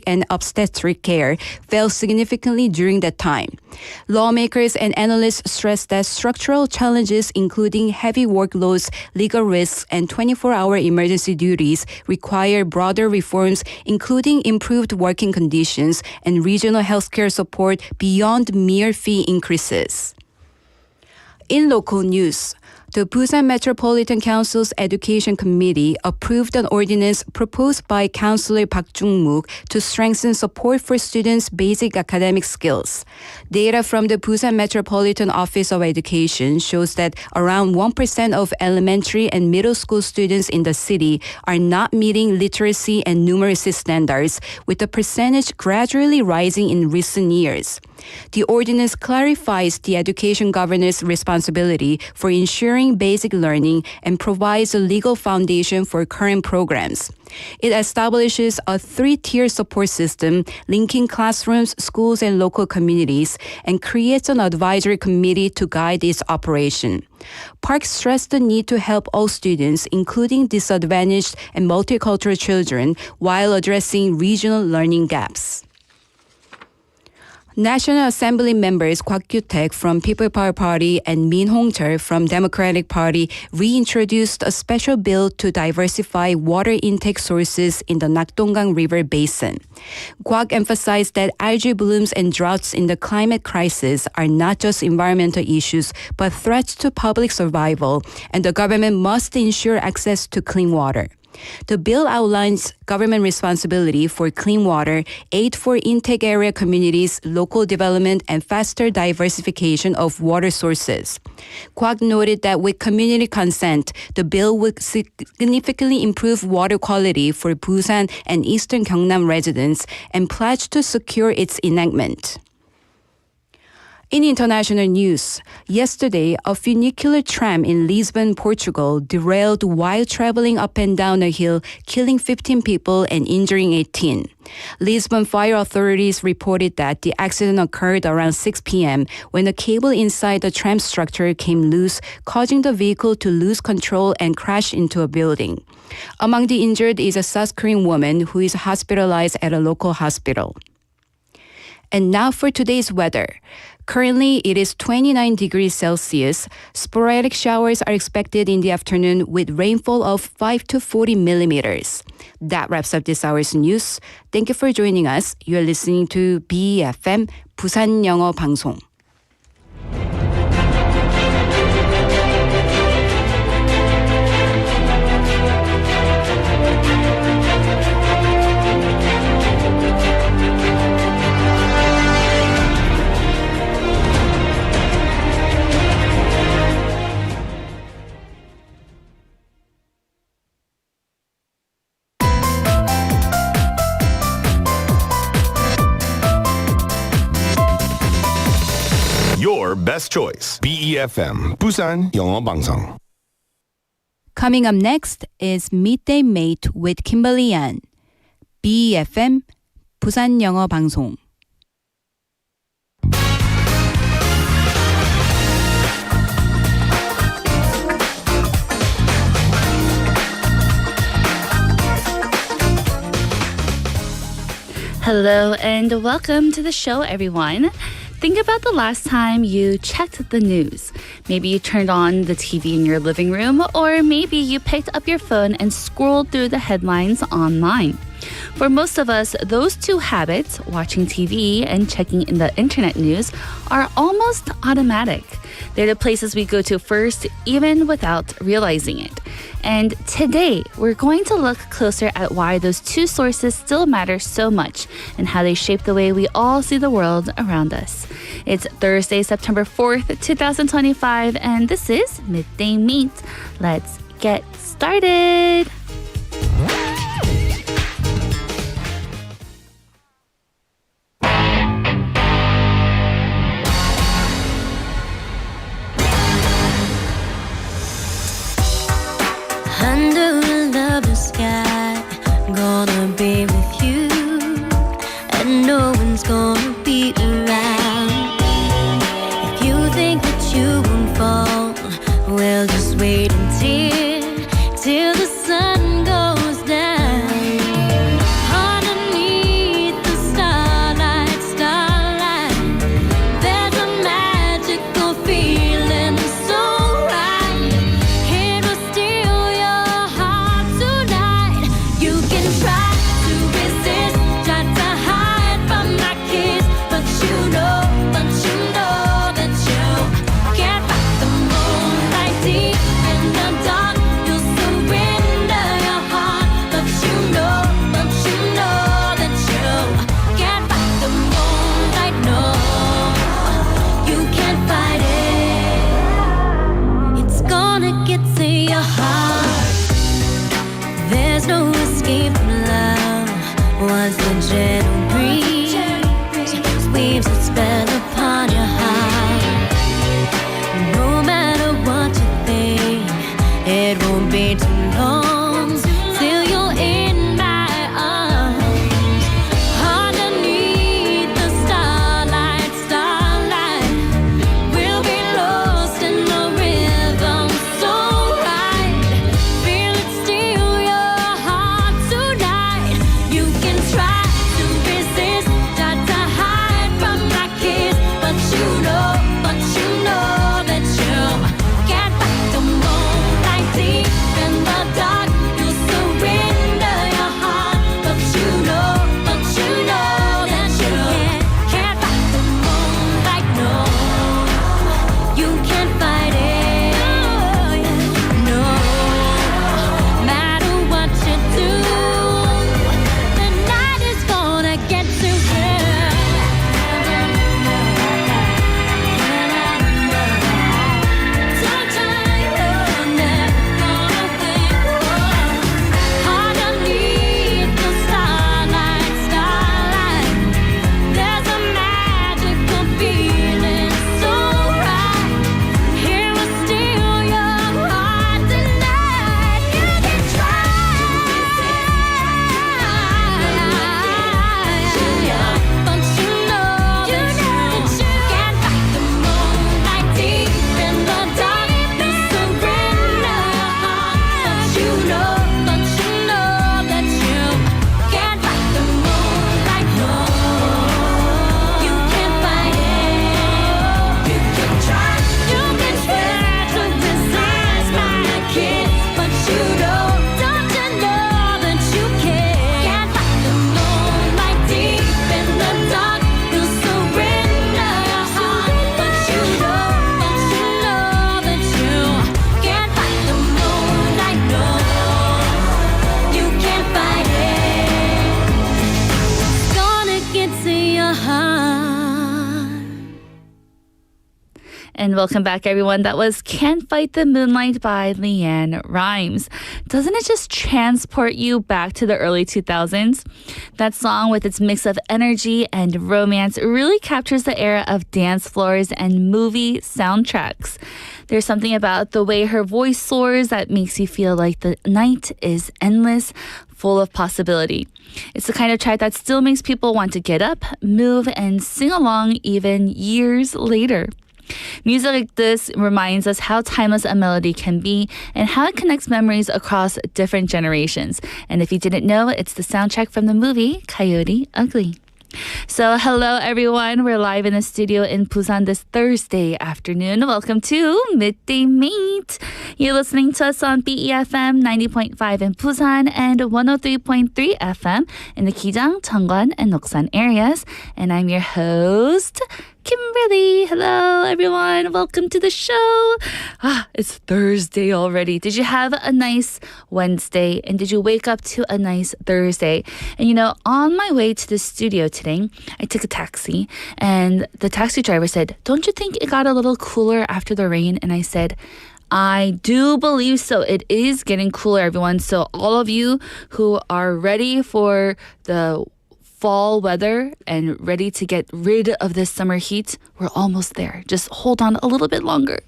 and obstetric care fell significantly during that time. Lawmakers and analysts stress that structural challenges including heavy workloads, legal risks, and 24-hour emergency duties require broader reforms including improved working conditions and regional healthcare support beyond mere fee increases. In local news, the Busan Metropolitan Council's Education Committee approved an ordinance proposed by Councillor Park Jung-mook to strengthen support for students' basic academic skills. Data from the Busan Metropolitan Office of Education shows that around 1% of elementary and middle school students in the city are not meeting literacy and numeracy standards, with the percentage gradually rising in recent years. The ordinance clarifies the education governor's responsibility for ensuring basic learning and provides a legal foundation for current programs. It establishes a 3-tier support system linking classrooms, schools, and local communities, and creates an advisory committee to guide its operation. Park stressed the need to help all students, including disadvantaged and multicultural children, while addressing regional learning gaps. National Assembly members Kwak Kyu-taek from People Power Party and Min Hong-chul from Democratic Party reintroduced a special bill to diversify water intake sources in the Nakdonggang River Basin. Kwak emphasized that algae blooms and droughts in the climate crisis are not just environmental issues but threats to public survival, and the government must ensure access to clean water. The bill outlines government responsibility for clean water, aid for intake area communities, local development, and faster diversification of water sources. Kwak noted that with community consent, the bill would significantly improve water quality for Busan and Eastern Gyeongnam residents and pledged to secure its enactment. In international news, yesterday, a funicular tram in Lisbon, Portugal, derailed while traveling up and down a hill, killing 15 people and injuring 18. Lisbon fire authorities reported that the accident occurred around 6 p.m. when a cable inside the tram structure came loose, causing the vehicle to lose control and crash into a building. Among the injured is a South Korean woman who is hospitalized at a local hospital. And now for today's weather. Currently, it is 29 degrees Celsius. Sporadic showers are expected in the afternoon with rainfall of 5 to 40 millimeters. That wraps up this hour's news. Thank you for joining us. You are listening to BEFM, 부산영어방송. Your best choice. BEFM, 부산영어방송. Coming up next is Midday Mate with Kimberly Yan. BEFM, 부산영어방송. Hello and welcome to the show, everyone. Think about the last time you checked the news. Maybe you turned on the TV in your living room, or maybe you picked up your phone and scrolled through the headlines online. For most of us, those two habits, watching TV and checking in the internet news, are almost automatic. They're the places we go to first, even without realizing it. And today, we're going to look closer at why those two sources still matter so much and how they shape the way we all see the world around us. It's Thursday, September 4th, 2025, and this is Midday Mate. Let's get started. Under a lovely sky, gonna be with you, and no one's gonna be around. If you think that you won't fall, well, just wait till the sun goes down. Underneath And welcome back, everyone. That was Can't Fight the Moonlight by Leanne Rimes. Doesn't it just transport you back to the early 2000s? That song, with its mix of energy and romance, really captures the era of dance floors and movie soundtracks. There's something about the way her voice soars that makes you feel like the night is endless, full of possibility. It's the kind of track that still makes people want to get up, move, and sing along even years later. Music like this reminds us how timeless a melody can be and how it connects memories across different generations. And if you didn't know, it's the soundtrack from the movie Coyote Ugly. So hello everyone, we're live in the studio in Busan this Thursday afternoon. Welcome to Midday Mate. You're listening to us on BEFM 90.5 in Busan and 103.3 FM in the Kijang, Cheongwan, and Noksan areas. And I'm your host, Kimberly. Hello everyone, welcome to the show. It's Thursday already. Did you have a nice Wednesday and did you wake up to a nice Thursday? And you know, on my way to the studio today, I took a taxi and the taxi driver said, "Don't you think it got a little cooler after the rain?" And I said, I do believe so. It is getting cooler, everyone. So all of you who are ready for the fall weather and ready to get rid of this summer heat, we're almost there. Just hold on a little bit longer.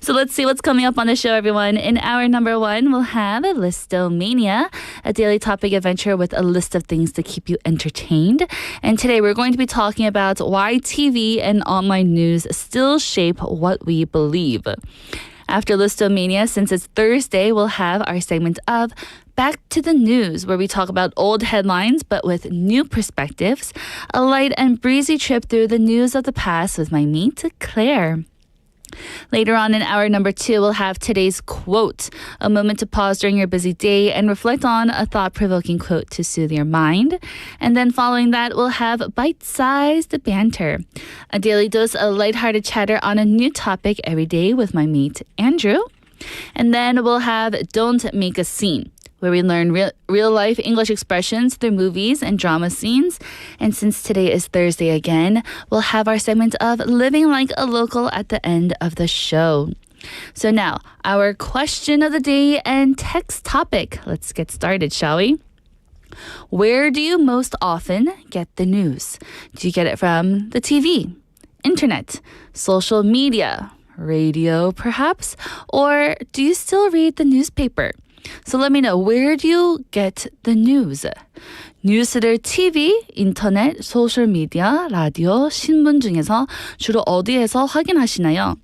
So let's see what's coming up on the show, everyone. In hour number 1, we'll have Listomania, a daily topic adventure with a list of things to keep you entertained. And today we're going to be talking about why TV and online news still shape what we believe. After Listomania, since it's Thursday, we'll have our segment of Back to the News, where we talk about old headlines but with new perspectives. A light and breezy trip through the news of the past with my mate, Claire. Later on in hour number 2, we'll have today's quote, a moment to pause during your busy day and reflect on a thought-provoking quote to soothe your mind. And then following that, we'll have bite-sized banter, a daily dose of lighthearted chatter on a new topic every day with my mate, Andrew. And then we'll have Don't Make a Scene, where we learn real-life English expressions through movies and drama scenes. And since today is Thursday again, we'll have our segment of Living Like a Local at the end of the show. So now, our question of the day and text topic. Let's get started, shall we? Where do you most often get the news? Do you get it from the TV, internet, social media, radio perhaps? Or do you still read the newspaper? So let me know, where do you get the news? 뉴스를 TV, 인터넷, 소셜미디어, 라디오, 신문 중에서 주로 어디에서 확인하시나요?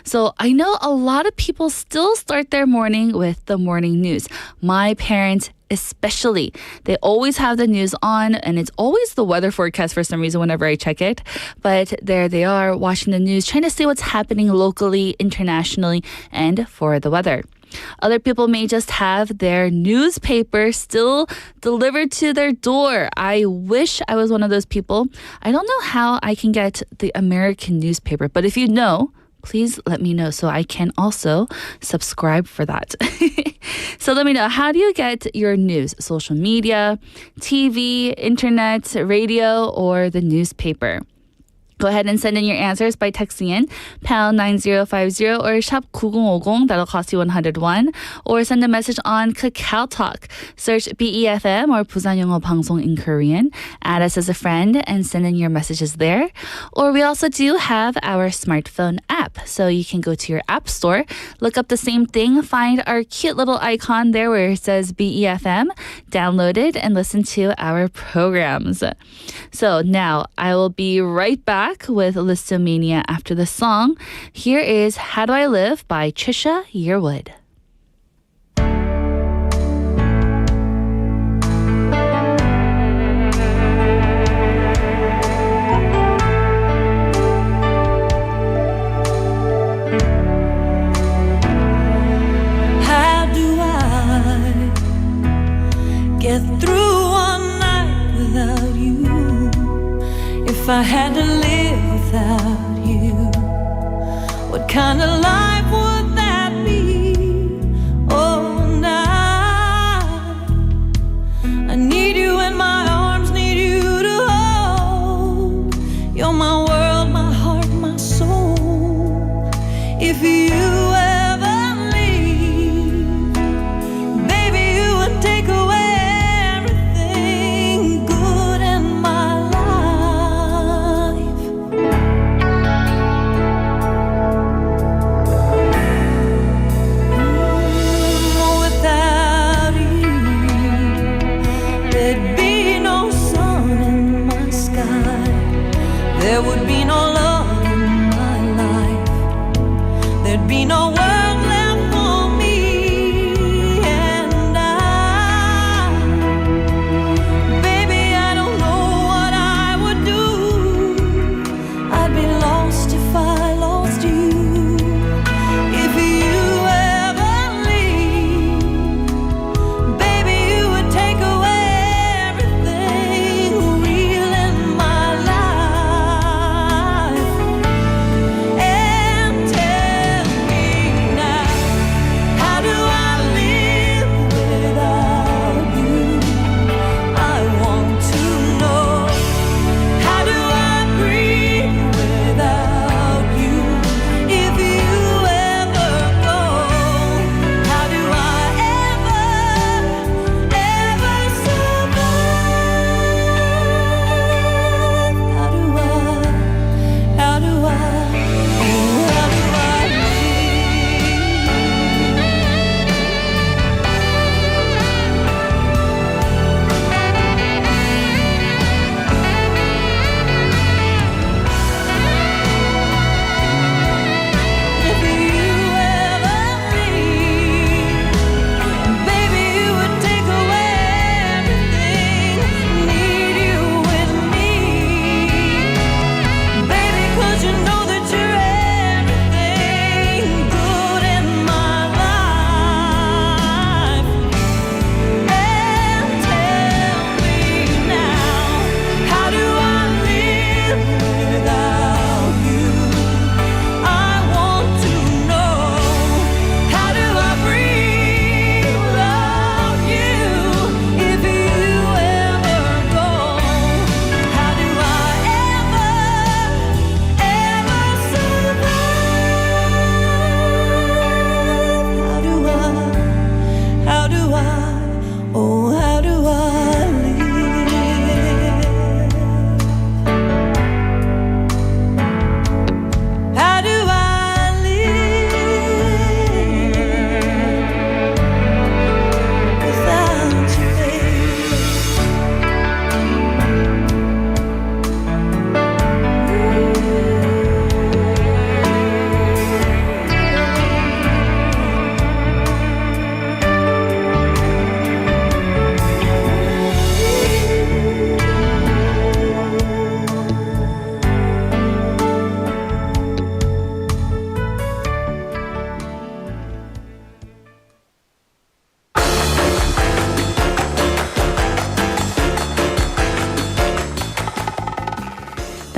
So I know a lot of people still start their morning with the morning news. My parents especially. They always have the news on and it's always the weather forecast for some reason whenever I check it. But there they are watching the news, trying to see what's happening locally, internationally, and for the weather. Other people may just have their newspaper still delivered to their door. I wish I was one of those people. I don't know how I can get the American newspaper, but if you know, please let me know so I can also subscribe for that. So let me know, how do you get your news? Social media, TV, internet, radio, or the newspaper? Go ahead and send in your answers by texting in pound 9050 or shop 9050. That'll cost you 101. Or send a message on Kakao Talk. Search BEFM or 부산영어방송 in Korean. Add us as a friend and send in your messages there. Or we also do have our smartphone app. So you can go to your app store, look up the same thing, find our cute little icon there where it says BEFM, download it, and listen to our programs. So now I will be right back with Listomania after the song. Here is How Do I Live by Trisha Yearwood. How do I get through one night without you? If I had to live without you, what kind of life would that be? Oh, and I need you in my arms, need you to hold. You're my world, my heart, my soul.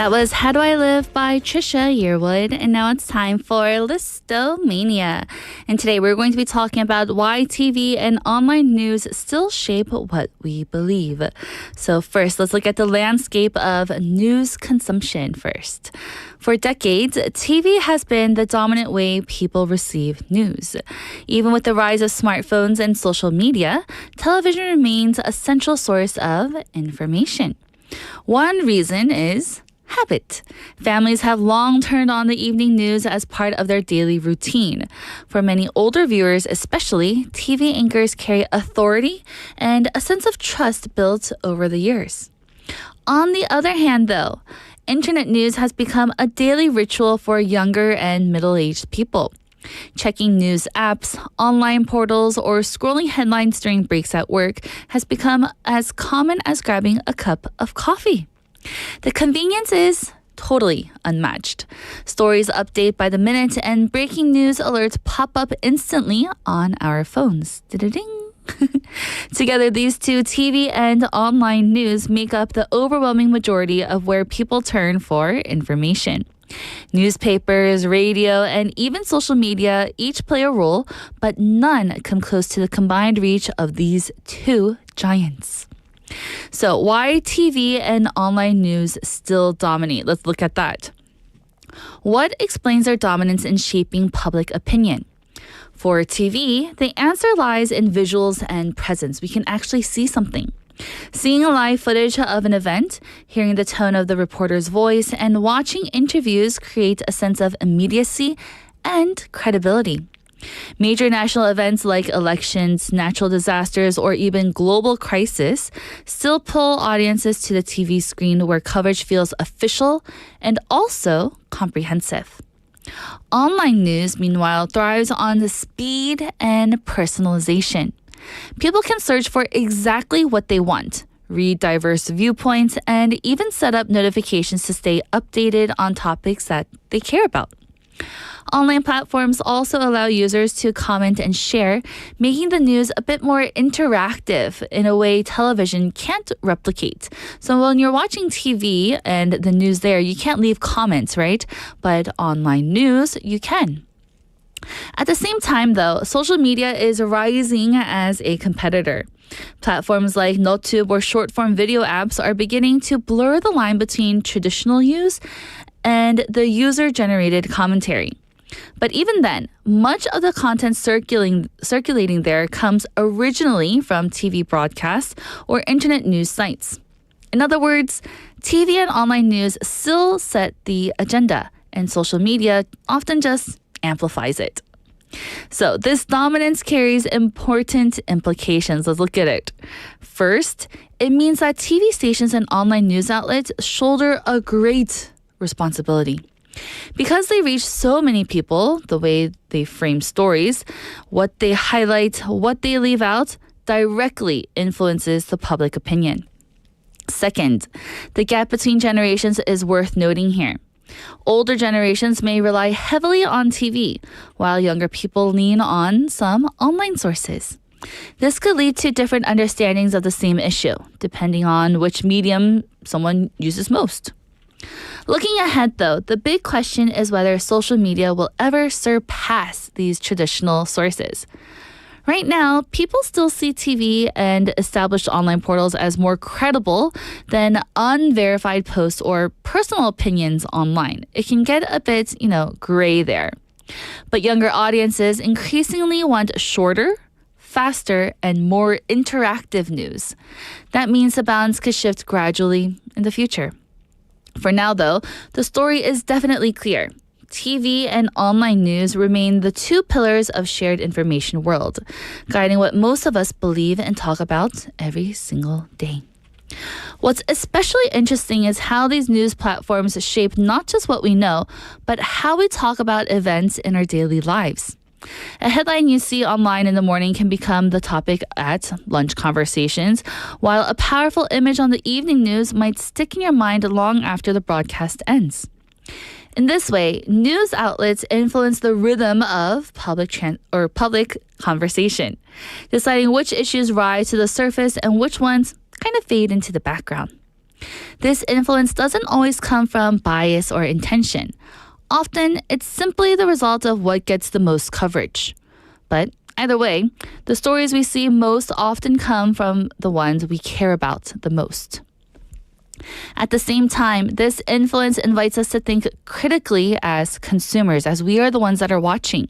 That was How Do I Live by Trisha Yearwood, and now it's time for Listomania. And today we're going to be talking about why TV and online news still shape what we believe. So first, let's look at the landscape of news consumption first. For decades, TV has been the dominant way people receive news. Even with the rise of smartphones and social media, television remains a central source of information. One reason is habit. Families have long turned on the evening news as part of their daily routine. For many older viewers especially, TV anchors carry authority and a sense of trust built over the years. On the other hand, though, internet news has become a daily ritual for younger and middle-aged people. Checking news apps, online portals, or scrolling headlines during breaks at work has become as common as grabbing a cup of coffee. The convenience is totally unmatched. Stories update by the minute and breaking news alerts pop up instantly on our phones. Da-da-ding. Together, these two, TV and online news, make up the overwhelming majority of where people turn for information. Newspapers, radio, and even social media each play a role, but none come close to the combined reach of these two giants. So why TV and online news still dominate? Let's look at that. What explains their dominance in shaping public opinion? For TV, the answer lies in visuals and presence. We can actually see something. Seeing a live footage of an event, hearing the tone of the reporter's voice, and watching interviews create a sense of immediacy and credibility. Major national events like elections, natural disasters, or even global crisis still pull audiences to the TV screen where coverage feels official and also comprehensive. Online news, meanwhile, thrives on the speed and personalization. People can search for exactly what they want, read diverse viewpoints, and even set up notifications to stay updated on topics that they care about. Online platforms also allow users to comment and share, making the news a bit more interactive in a way television can't replicate. So when you're watching TV and the news there, you can't leave comments, right? But online news, you can. At the same time, though, social media is rising as a competitor. Platforms like Notube or short-form video apps are beginning to blur the line between traditional news and the user-generated commentary. But even then, much of the content circulating there comes originally from TV broadcasts or internet news sites. In other words, TV and online news still set the agenda, and social media often just amplifies it. So this dominance carries important implications. Let's look at it. First, it means that TV stations and online news outlets shoulder a great responsibility. Because they reach so many people, the way they frame stories, what they highlight, what they leave out, directly influences the public opinion. Second, the gap between generations is worth noting here. Older generations may rely heavily on TV, while younger people lean on some online sources. This could lead to different understandings of the same issue, depending on which medium someone uses most. Looking ahead, though, the big question is whether social media will ever surpass these traditional sources. Right now, people still see TV and established online portals as more credible than unverified posts or personal opinions online. It can get a bit, gray there. But younger audiences increasingly want shorter, faster, and more interactive news. That means the balance could shift gradually in the future. For now, though, the story is definitely clear. TV and online news remain the two pillars of shared information world, guiding what most of us believe and talk about every single day. What's especially interesting is how these news platforms shape not just what we know, but how we talk about events in our daily lives. A headline you see online in the morning can become the topic at lunch conversations, while a powerful image on the evening news might stick in your mind long after the broadcast ends. In this way, news outlets influence the rhythm of public conversation, deciding which issues rise to the surface and which ones kind of fade into the background. This influence doesn't always come from bias or intention. Often, it's simply the result of what gets the most coverage. But either way, the stories we see most often come from the ones we care about the most. At the same time, this influence invites us to think critically as consumers, as we are the ones that are watching.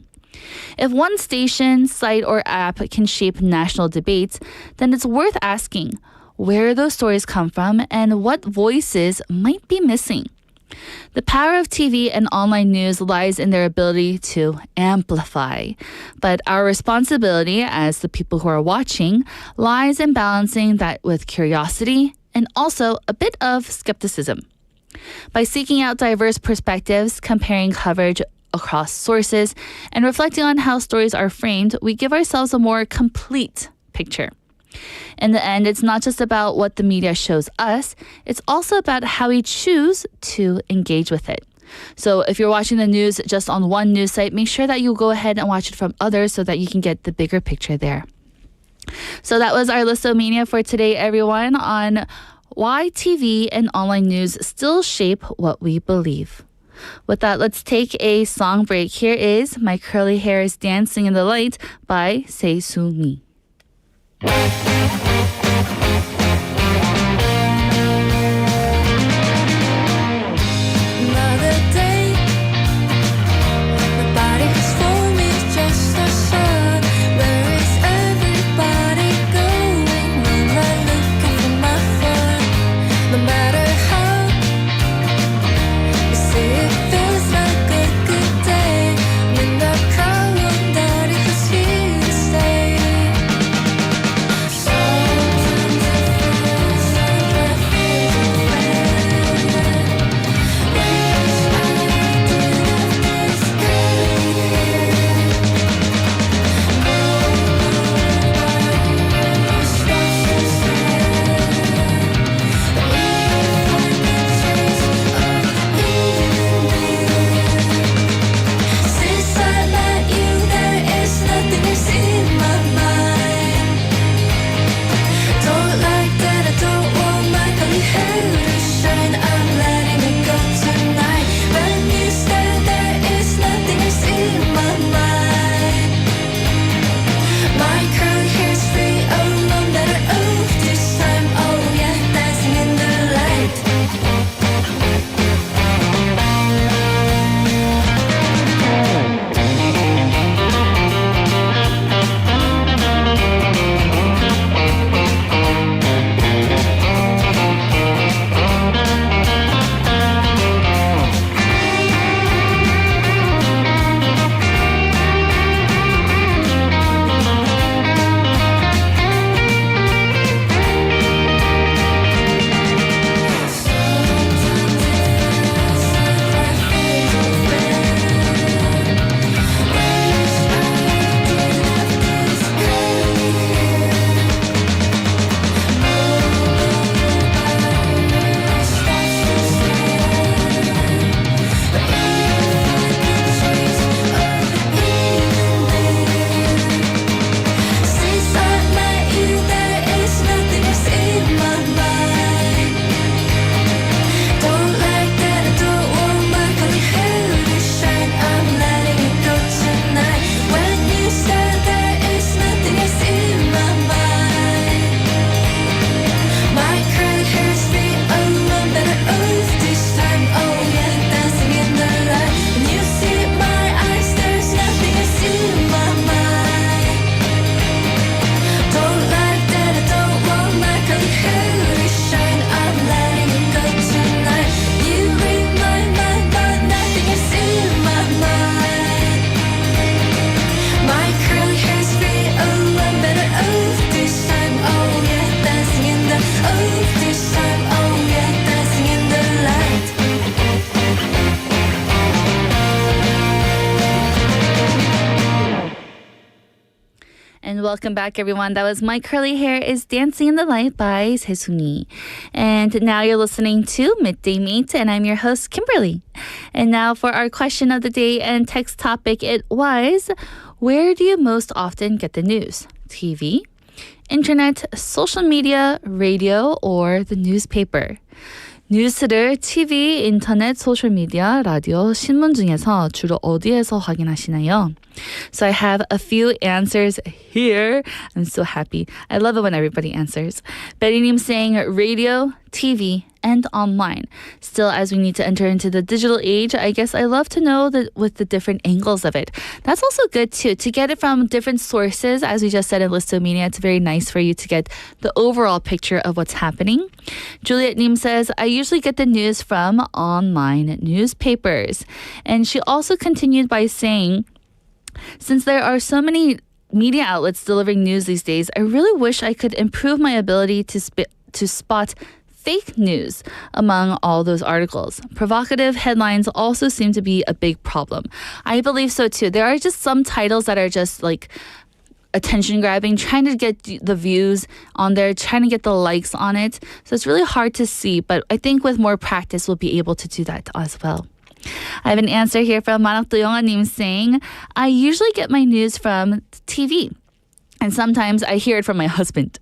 If one station, site, or app can shape national debates, then it's worth asking where those stories come from and what voices might be missing. The power of TV and online news lies in their ability to amplify, but our responsibility as the people who are watching lies in balancing that with curiosity and also a bit of skepticism. By seeking out diverse perspectives, comparing coverage across sources, and reflecting on how stories are framed, we give ourselves a more complete picture. In the end, it's not just about what the media shows us, it's also about how we choose to engage with it. So if you're watching the news just on one news site, make sure that you go ahead and watch it from others so that you can get the bigger picture there. So that was our Listomania for today, everyone, on why TV and online news still shape what we believe. With that, let's take a song break. Here is My Curly Hair is Dancing in the Light by Sung-mi. Another day, nobody has for me, just the sun. Where is everybody going? I'm not looking for my fun. No matter how you say it feels like a good day. I'm in the crowd, wondering who's here to stay. Sometimes it feels like my favorite friend. Wish I didn't have this curly hair. Nobody stops to say, if I could chase since I met you, there is nothing else in my mind. Don't like that, I don't want my curly hair to shine. I'm letting it go tonight. When you stare, there is nothing else in my mind. My curly hair's free, oh no matter of this time. Oh yeah, dancing in the light. Since I met you, there is nothing else in my mind. Don't like that, I don't want my curly hair to shine. I'm letting it go tonight. When you stare, there is nothing else in my mind. My curly hair's free, oh no better of this time. Oh yeah, dancing in the light. When you see my eyes, there's nothing else in my mind. Don't like that, I don't want my curly hair to shine. I'm letting it go tonight. You read my mind, but nothing is in my mind. My curly hair's free, oh I'm better of this time. Oh yeah, dancing in the of this time. Oh yeah, dancing in the light. And welcome back, everyone. That was My Curly Hair is Dancing in the Light by Sung-mi. And now you're listening to Midday Mate, and I'm your host, Kimberly. And now for our question of the day and text topic, it was, where do you most often get the news? TV, internet, social media, radio, or the newspaper? 뉴스를 TV, 인터넷, 소셜미디어, 라디오, 신문 중에서 주로 어디에서 확인하시나요? So I have a few answers here. I'm so happy. I love it when everybody answers. Betty님 saying radio, TV, and online. Still, as we need to enter into the digital age, I guess I love to know that with the different angles of it. That's also good too, to get it from different sources. As we just said in Listomania, it's very nice for you to get the overall picture of what's happening. Juliet Neem says, I usually get the news from online newspapers. And she also continued by saying, since there are so many media outlets delivering news these days, I really wish I could improve my ability to spot fake news among all those articles. Provocative headlines also seem to be a big problem. I believe so too. There are just some titles that are just like attention grabbing, trying to get the views on there, trying to get the likes on it. So it's really hard to see, but I think with more practice, we'll be able to do that as well. I have an answer here from Manakdo Yonganim saying, I usually get my news from TV. And sometimes I hear it from my husband.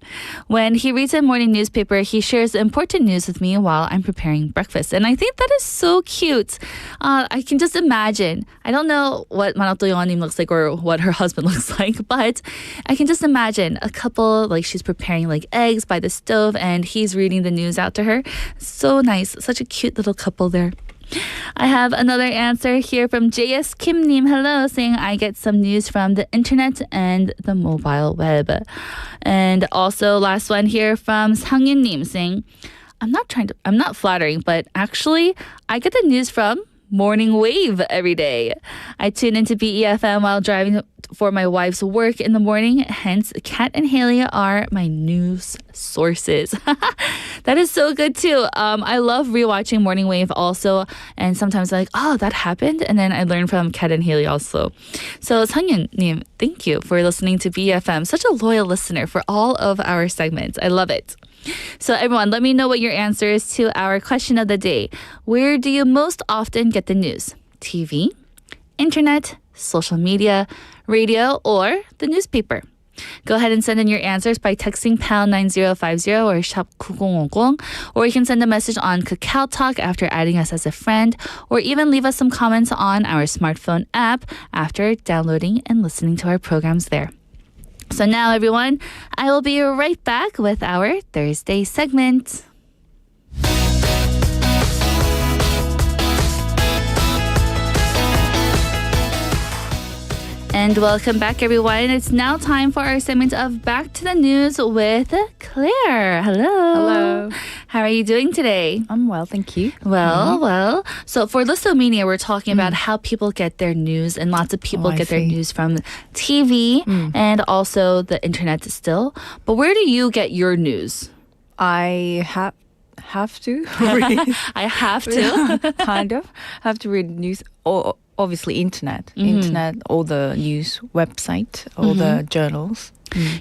When he reads a morning newspaper, he shares important news with me while I'm preparing breakfast. And I think that is so cute. I can just imagine. I don't know what Manakdo Yonganim looks like or what her husband looks like, but I can just imagine a couple, like she's preparing like eggs by the stove and he's reading the news out to her. So nice. Such a cute little couple there. I have another answer here from JS Kim Nim. Hello, saying I get some news from the internet and the mobile web. And also last one here from Sang Yun Nim saying, I'm not flattering, but actually I get the news from Morning Wave every day. I tune into BEFM while driving for my wife's work in the morning. Hence, Kat and Haley are my news sources. That is so good too. I love rewatching Morning Wave also. And sometimes I'm like, oh, that happened. And then I learn from Kat and Haley also. So Sangyun-nim, thank you for listening to BFM. Such a loyal listener for all of our segments. I love it. So everyone, let me know what your answer is to our question of the day. Where do you most often get the news? TV, internet, social media, radio, or the newspaper? Go ahead and send in your answers by texting pound 9050 or shop 9050, or you can send a message on Kakao Talk after adding us as a friend, or even leave us some comments on our smartphone app after downloading and listening to our programs there. So now, everyone, I will be right back with our Thursday segment. And welcome back, everyone. It's now time for our segment of Back to the News with Claire. Hello. Hello. How are you doing today? I'm well, thank you. Well. So for Listomania, we're talking about how people get their news, and lots of people get their news from TV and also the internet still. But where do you get your news? I have to read. I have to. Kind of. Have to read news. Obviously, internet, all the news website, all the journals.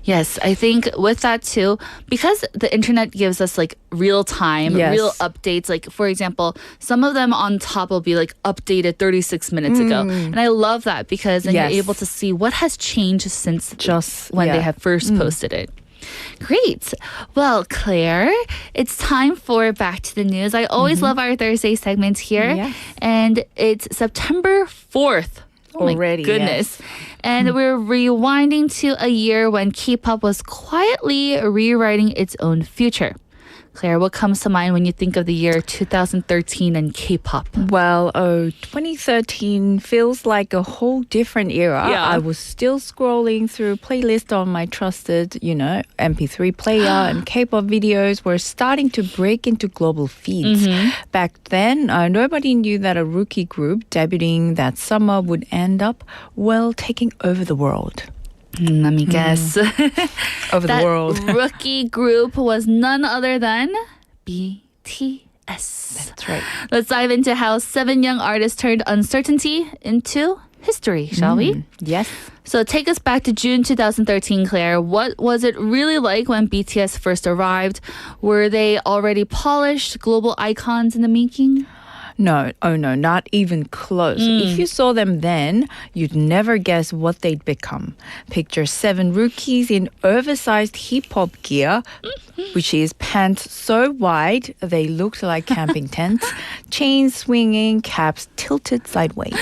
Yes, I think with that too, because the internet gives us like real time, real updates. Like, for example, some of them on top will be like updated 36 minutes ago. And I love that because then you're able to see what has changed since just when they have first posted it. Great. Well, Claire, it's time for Back to the News. I always love our Thursday segments here. Yes. And it's September 4th. Oh already, my goodness. Yes. And we're rewinding to a year when K-pop was quietly rewriting its own future. Claire, what comes to mind when you think of the year 2013 and K-pop? Well, 2013 feels like a whole different era. Yeah. I was still scrolling through playlists on my trusted, MP3 player, and K-pop videos were starting to break into global feeds. Back then, nobody knew that a rookie group debuting that summer would end up, taking over the world. Let me guess. Over the world. Rookie group was none other than BTS. That's right. Let's dive into how 7 young artists turned uncertainty into history, shall we? Yes. So take us back to June 2013, Claire. What was it really like when BTS first arrived? Were they already polished global icons in the making? No, oh no, not even close. If you saw them then, you'd never guess what they'd become. Picture 7 rookies in oversized hip-hop gear, which is pants so wide they looked like camping tents, chains swinging, caps tilted sideways.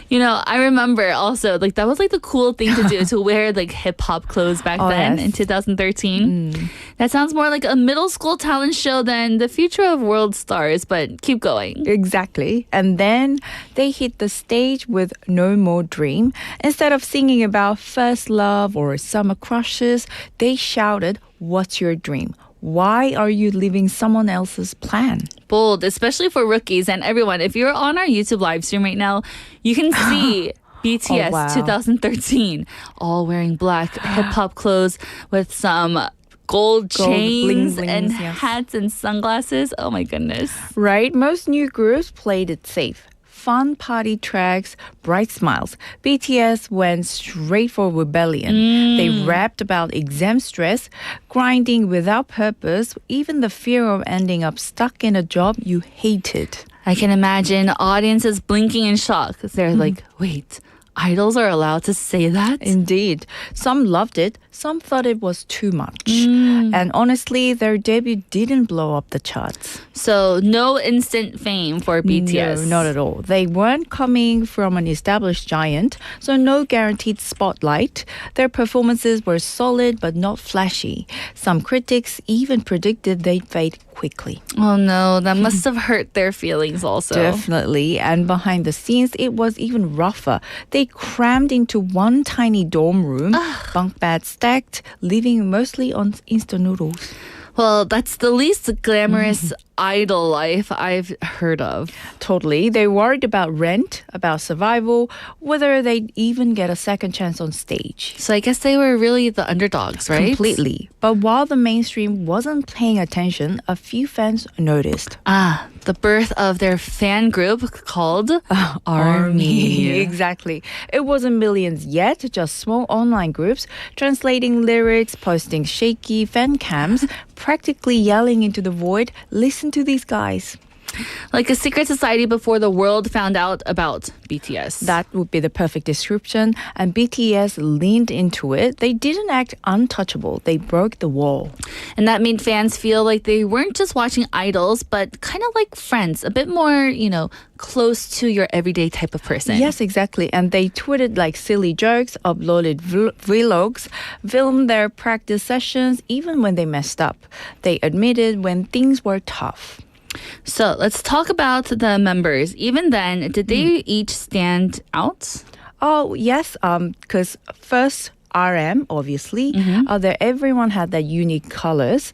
You know, I remember also, like, that was like the cool thing to do, to wear like hip hop clothes back then in 2013. That sounds more like a middle school talent show than the future of world stars, but keep going. Exactly. And then they hit the stage with No More Dream. Instead of singing about first love or summer crushes, they shouted, "What's your dream? Why are you living someone else's plan?" Bold, especially for rookies and everyone. If you're on our YouTube live stream right now, you can see BTS 2013 all wearing black hip-hop clothes with some gold chains bling-blings, and yes. hats and sunglasses. Oh my goodness. Right? Most new groups played it safe. Fun party tracks, bright smiles. BTS went straight for rebellion. They rapped about exam stress, grinding without purpose, even the fear of ending up stuck in a job you hated. I can imagine audiences blinking in shock. They're like, wait, idols are allowed to say that? Indeed. Some loved it, some thought it was too much. And honestly, their debut didn't blow up the charts. So no instant fame for BTS. No, not at all. They weren't coming from an established giant, so no guaranteed spotlight. Their performances were solid but not flashy. Some critics even predicted they'd fade quickly. Oh no, that must have hurt their feelings also. Definitely. And behind the scenes, it was even rougher. They crammed into one tiny dorm room, bunk beds stacked, living mostly on instant noodles. Well, that's the least glamorous idol life I've heard of. Totally. They worried about rent, about survival, whether they'd even get a second chance on stage. So I guess they were really the underdogs, right? Completely. But while the mainstream wasn't paying attention, a few fans noticed. The birth of their fan group called Army. Exactly. It wasn't millions yet, just small online groups translating lyrics, posting shaky fan cams, practically yelling into the void, "Listen to these guys." Like a secret society before the world found out about BTS. That would be the perfect description. And BTS leaned into it. They didn't act untouchable. They broke the wall. And that made fans feel like they weren't just watching idols, but kind of like friends, a bit more, you know, close to your everyday type of person. Yes, exactly. And they tweeted like silly jokes, uploaded vlogs, filmed their practice sessions, even when they messed up. They admitted when things were tough. So let's talk about the members. Even then, did they each stand out? Oh, yes, because first RM, obviously, everyone had their unique colors.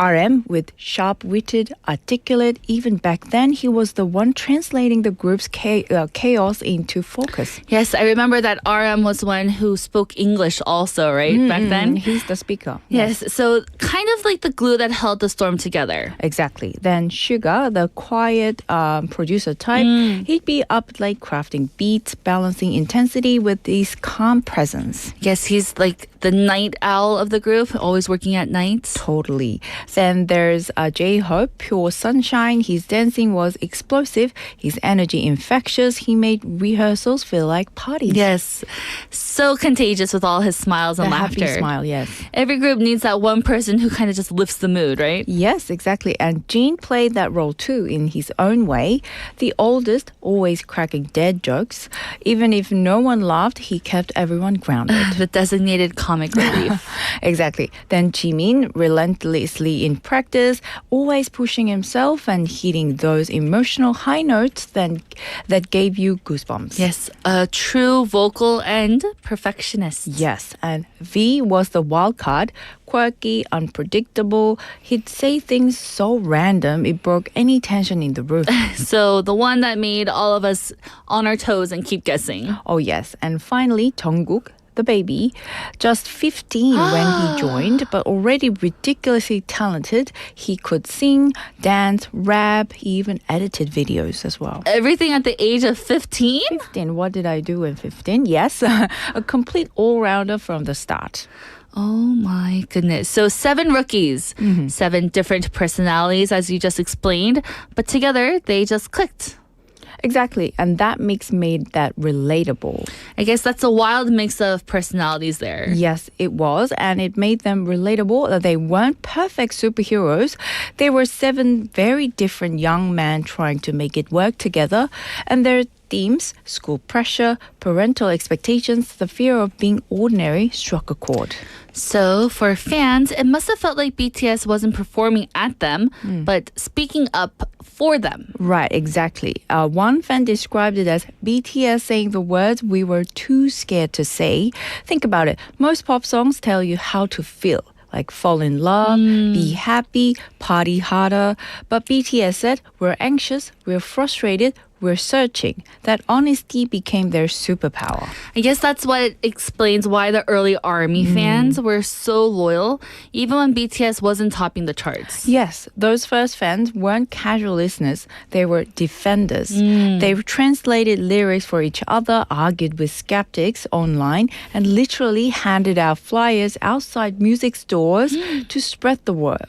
RM with sharp-witted, articulate. Even back then, he was the one translating the group's chaos into focus. Yes, I remember that RM was one who spoke English also, right? Back then? He's the speaker. Yes, so kind of like the glue that held the storm together. Exactly. Then Suga, the quiet producer type, he'd be up late crafting beats, balancing intensity with his calm presence. Yes, he's like the night owl of the group, always working at night. Totally. Then there's J-Hope, pure sunshine. His dancing was explosive, his energy infectious. He made rehearsals feel like parties. Yes, so contagious with all his smiles and the laughter. Happy smile, yes. Every group needs that one person who kind of just lifts the mood, right? Yes, exactly. And Jin played that role too in his own way. The oldest, always cracking dead jokes. Even if no one laughed, he kept everyone grounded. The designated comic relief. Exactly. Then Jimin, relentlessly in practice, always pushing himself and hitting those emotional high notes that gave you goosebumps. Yes, a true vocal and perfectionist. Yes, and V was the wild card, quirky, unpredictable. He'd say things so random it broke any tension in the room. So the one that made all of us on our toes and keep guessing. Oh yes, and finally Jungkook, the baby, just 15 when he joined, but already ridiculously talented. He could sing, dance, rap. He even edited videos as well. Everything at the age of 15? 15. What did I do in 15? Yes, a complete all-rounder from the start. Oh my goodness. So 7 rookies, 7 different personalities, as you just explained, but together they just clicked. Exactly. And that mix made that relatable. I guess that's a wild mix of personalities there. Yes, it was. And it made them relatable. They weren't perfect superheroes. They were 7 very different young men trying to make it work together. And their themes, school pressure, parental expectations, the fear of being ordinary struck a chord. So for fans, it must have felt like BTS wasn't performing at them, but speaking up for them. Right, exactly. One fan described it as BTS saying the words we were too scared to say. Think about it. Most pop songs tell you how to feel. Like fall in love, be happy, party harder. But BTS said, we're anxious, we're frustrated, we're searching. That honesty became their superpower. I guess that's what explains why the early ARMY fans were so loyal, even when BTS wasn't topping the charts. Yes, those first fans weren't casual listeners. They were defenders. They translated lyrics for each other, argued with skeptics online, and literally handed out flyers outside music stores to spread the word.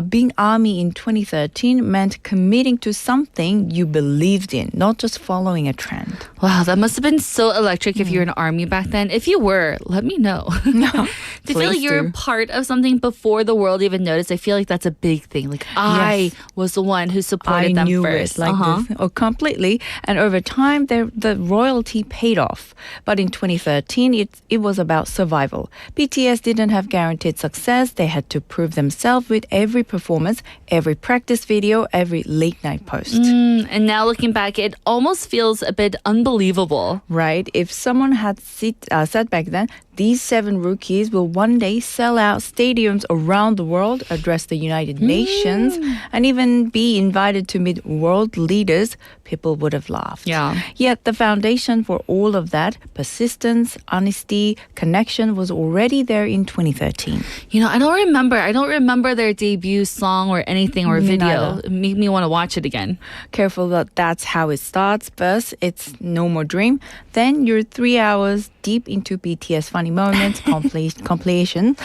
Being ARMY in 2013 meant committing to something you believed in, not just following a trend. Wow, that must have been so electric if you were in ARMY back then. If you were, let me know. To feel like you're a part of something before the world even noticed, I feel like that's a big thing. Like I was the one who supported them knew first. it like this. Oh, completely. And over time, the royalty paid off. But in 2013, it was about survival. BTS didn't have guaranteed success. They had to prove themselves with every performance, every practice video, every late night post. And now looking back, it almost feels a bit unbelievable. Right? If someone had said back then, these 7 rookies will one day sell out stadiums around the world, address the United Nations, and even be invited to meet world leaders, people would have laughed. Yeah. Yet the foundation for all of that, persistence, honesty, connection, was already there in 2013. You know, I don't remember their debut song or anything or video. Neither. It made me want to watch it again. Careful that that's how it starts. First, it's No More Dream. Then you're 3 hours deep into BTS funny moments, compilation.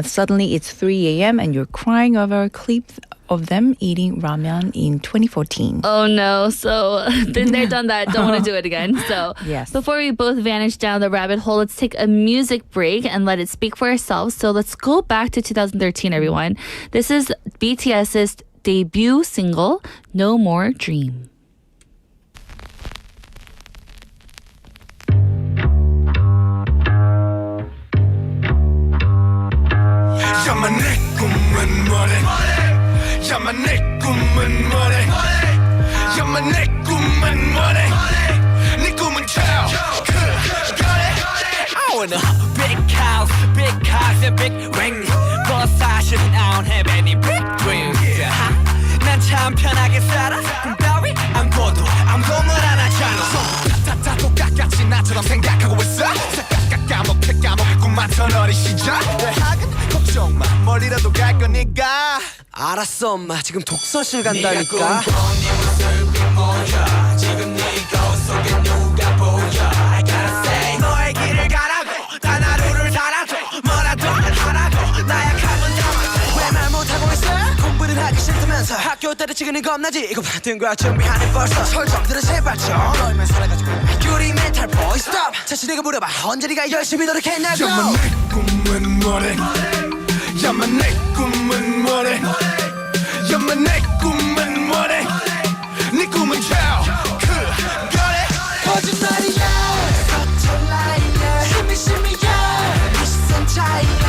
Suddenly it's 3 a.m. and you're crying over a clip of them eating ramen in 2014. Oh no, so been there, done that, don't want to do it again. So Yes. Before we both vanish down the rabbit hole, let's take a music break and let it speak for ourselves. So let's go back to 2013, everyone. This is BTS's debut single, No More Dream. 야마 내 꿈은 뭐래 야마 내 꿈은 뭐래 야마 내 꿈은 뭐래 네 꿈은 child I want a big house and big ring But 사실은 I don't have any big dreams 난 참 편하게 살아 꿈 따위 안 꿔도 아무것도 안 하잖아 다 똑같이 나처럼 생각하고 있어 까먹게 꿈만던 어린 시절 대학은 걱정 마 멀리라도 갈 거니까 알았어 엄마 지금 독서실 간다니까 네 모습이 뭐야 지금 네 거울 속에 누가 보여 I gotta say 너의 길을 가라고 단 하루를 살아도 뭐라도 하라고 나약함은 담아도 왜 말 못하고 있어 공부를 하기 싫다면서 학교 때려치기는 겁나지 이거 받은 거야 준비하는 벌써 설정들은 제발 좀 너희만 살아가지고 유리 멘탈 보이 stop 자신에게 물어봐 언제 네가 열심히 노력했냐고 야마 내 꿈은 뭐래 야마 내 꿈은 뭐래 야마 내 꿈은 뭐래 네 꿈은 child 그거래 거짓말이야 거짓말이야 심이야 이 시선 차이야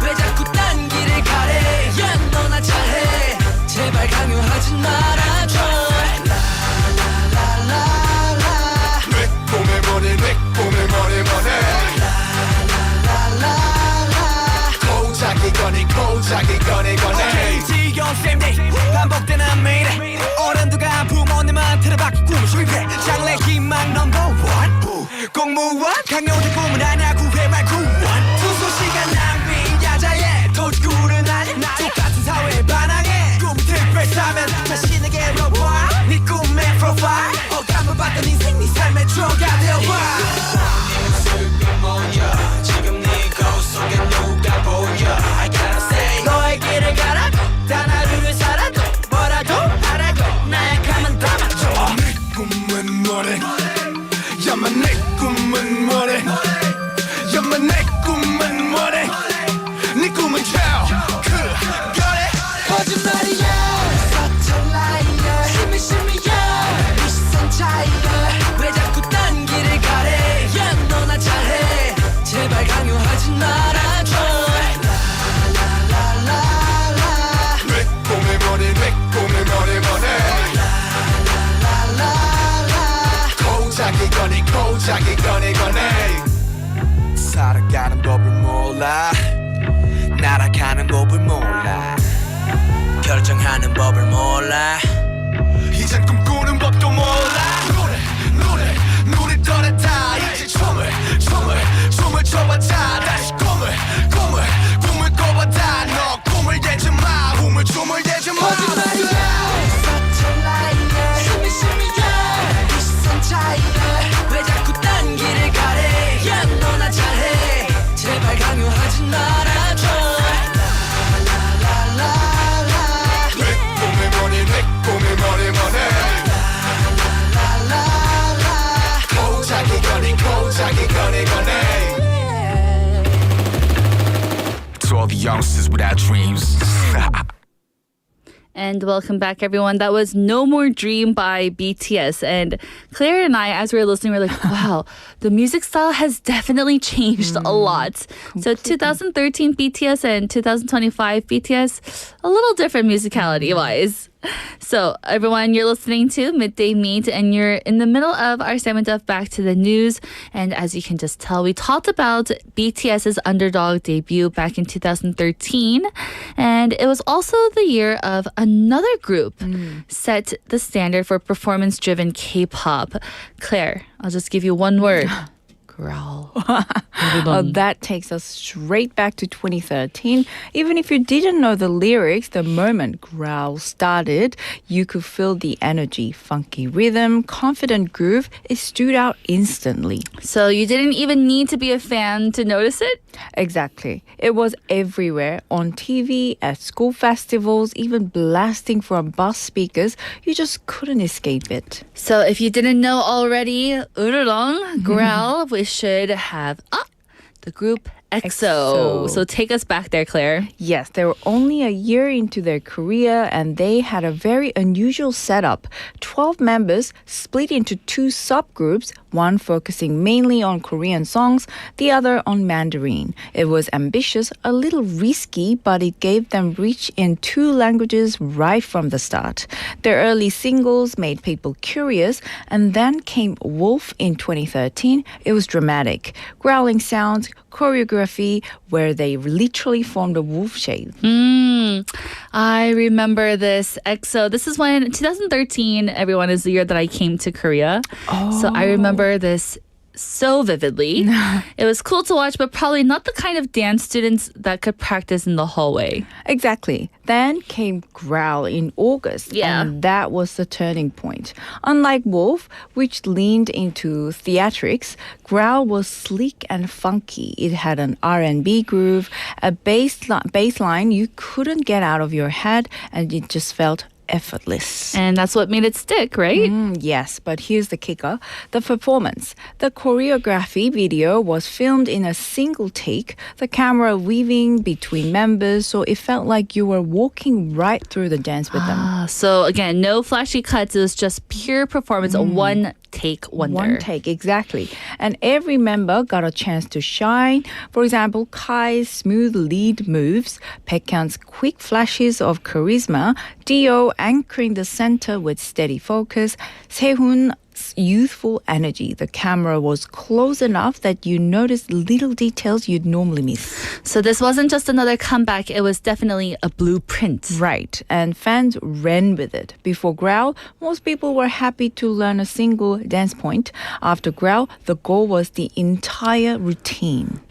왜 자꾸 딴 길을 가래 야 너나 잘해 제발 강요하지 말아줘 라라라라라 내 꿈의 머리 내 꿈의 머리 고작이 거니 지겨운 쌤들 반복되는 미래 오랜 거니 고작이 거니 살아가는 법을 몰라 날아가는 법을 몰라 결정하는 법을 몰라 이젠 꿈꾸는 법도 몰라 눈을 떠났다 이제 춤을 춰봤자 다시 꿈을 꿔봤다 너 꿈을 대지 마 춤을 대지 마 거짓말이야 이 시선 차이야 왜 자꾸 딴 길을 가래 야 너나 잘해 제발 강요하지 말아줘 내 꿈이 뭐니 고작이 거니 To all the youngsters without dreams And welcome back, everyone. That was No More Dream by BTS. And Claire and I, as we were listening, were like, wow, the music style has definitely changed a lot. So 2013 BTS and 2025 BTS, a little different musicality-wise. So, everyone, you're listening to Midday Mate, and you're in the middle of our segment of Back to the News. And as you can just tell, we talked about BTS's Underdog debut back in 2013. And it was also the year of another group set the standard for performance-driven K-pop. Claire, I'll just give you one word. Growl. That takes us straight back to 2013. Even if you didn't know the lyrics, the moment Growl started, you could feel the energy, funky rhythm, confident groove. It stood out instantly. So you didn't even need to be a fan to notice it? Exactly. It was everywhere, on TV, at school festivals, even blasting from bus speakers. You just couldn't escape it. So if you didn't know already, Ururong, Growl, we should have the group EXO. So take us back there, Claire. Yes, they were only a year into their career and they had a very unusual setup. 12 members split into two subgroups, one focusing mainly on Korean songs, the other on Mandarin. It was ambitious, a little risky, but it gave them reach in two languages right from the start. Their early singles made people curious, and then came Wolf in 2013. It was dramatic. Growling sounds, choreography, where they literally formed a wolf shape. I remember this EXO. This is when 2013, everyone, is the year that I came to Korea. So I remember this so vividly. It was cool to watch, but probably not the kind of dance students that could practice in the hallway. Exactly. Then came Growl in August. Yeah. And that was the turning point. Unlike Wolf, which leaned into theatrics, Growl was sleek and funky. It had an R&B groove, a bass line you couldn't get out of your head, and it just felt effortless. And that's what made it stick, right? Yes, but here's the kicker. The performance. The choreography video was filmed in a single take, the camera weaving between members, so it felt like you were walking right through the dance with them. So again, no flashy cuts. It was just pure performance, a one-take wonder. One take, exactly. And every member got a chance to shine. For example, Kai's smooth lead moves, Baekhyun's quick flashes of charisma, Dio anchoring the center with steady focus, Sehun's youthful energy. The camera was close enough that you noticed little details you'd normally miss. So this wasn't just another comeback. It was definitely a blueprint. Right, and fans ran with it. Before Growl, most people were happy to learn a single dance point. After Growl, the goal was the entire routine.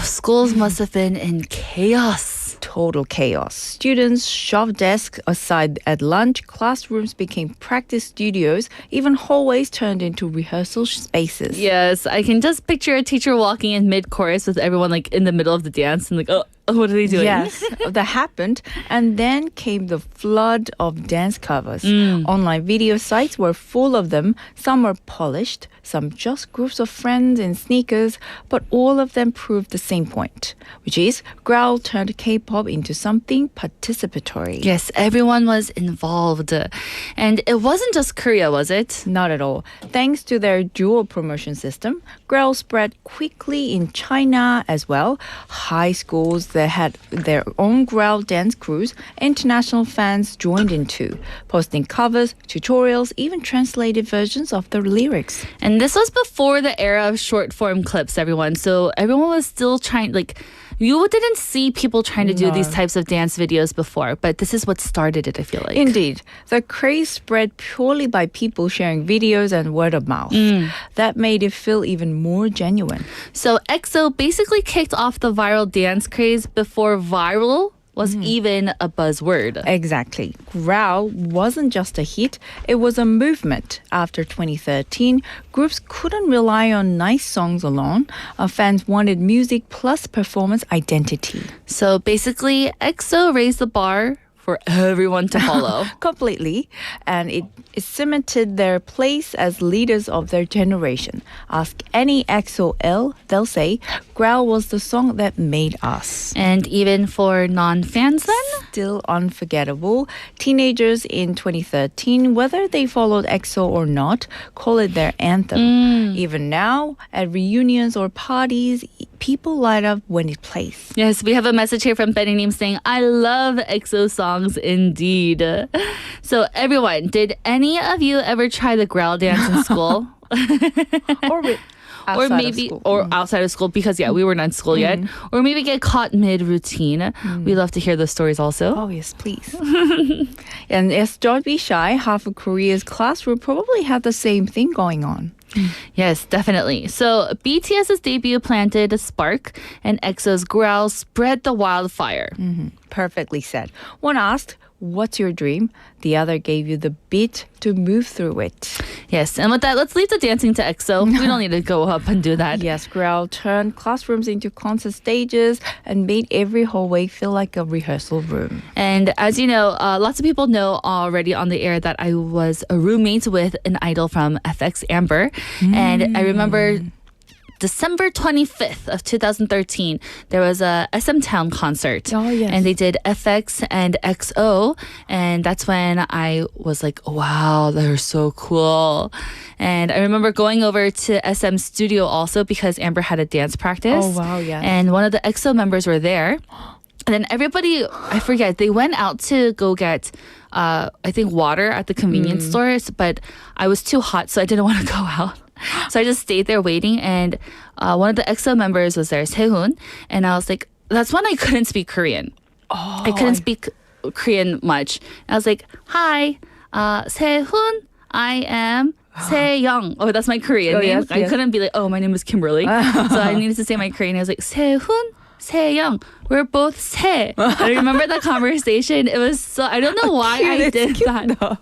Schools must have been in chaos. Total chaos. Students shoved desks aside at lunch, classrooms became practice studios, even hallways turned into rehearsal spaces. Yes, I can just picture a teacher walking in mid-chorus with everyone like in the middle of the dance and like, oh, what are they doing? Yes, that happened. And then came the flood of dance covers. Online video sites were full of them. Some were polished, some just groups of friends in sneakers, but all of them proved the same point, which is Growl turned K-pop into something participatory. Yes, everyone was involved. And it wasn't just Korea, was it? Not at all. Thanks to their dual promotion system, Growl spread quickly in China as well. High schools, They had their own growl dance crews. International fans joined in too, posting covers, tutorials, even translated versions of the lyrics. And this was before the era of short form clips, everyone. So everyone was still trying, you didn't see people trying to do these types of dance videos before, but this is what started it, I feel like. Indeed. The craze spread purely by people sharing videos and word of mouth. That made it feel even more genuine. So EXO basically kicked off the viral dance craze before viral was even a buzzword. Exactly. Growl wasn't just a hit, it was a movement. After 2013, groups couldn't rely on nice songs alone. Fans wanted music plus performance identity. So basically, EXO raised the bar for everyone to follow. Completely. And it cemented their place as leaders of their generation. Ask any XOL, they'll say, Growl was the song that made us. And even for non-fans then? Still unforgettable. Teenagers in 2013, whether they followed EXO or not, call it their anthem. Even now, at reunions or parties, people light up when it plays. Yes, we have a message here from Benny Neem saying, I love EXO songs indeed. So everyone, did any of you ever try the growl dance in school? Or maybe outside of school, because we were not in school yet, or maybe get caught mid-routine. We love to hear those stories also. Oh yes, please. And yes, don't be shy. Half of Korea's classroom probably had the same thing going on. Yes, definitely. So BTS's debut planted a spark, and EXO's growl spread the wildfire. Perfectly said. One asked, what's your dream? The other gave you the beat to move through it. Yes, and with that, let's leave the dancing to EXO. We don't need to go up and do that. Yes, Growl turned classrooms into concert stages and made every hallway feel like a rehearsal room. And as you know, lots of people know already on the air that I was a roommate with an idol from FX, Amber. And I remember December 25th of 2013, there was a SM Town concert. Oh, yes. And they did FX and XO. And that's when I was like, wow, they're so cool. And I remember going over to SM studio also because Amber had a dance practice. Oh, wow, yeah. And one of the XO members were there. And then everybody, I forget, they went out to go get, I think, water at the convenience stores. But I was too hot, so I didn't want to go out. So I just stayed there waiting, and one of the EXO members was there, Sehun, and I was like, that's when I couldn't speak Korean. I couldn't speak Korean much. I was like, hi, Sehun, I am Sehyoung. Oh, that's my Korean name. Yes, I couldn't be like, oh, my name is Kimberly. So I needed to say my Korean. I was like, Sehun, Sehyoung. We're both Se. I remember that conversation. It was so, I don't know why I did that. Though.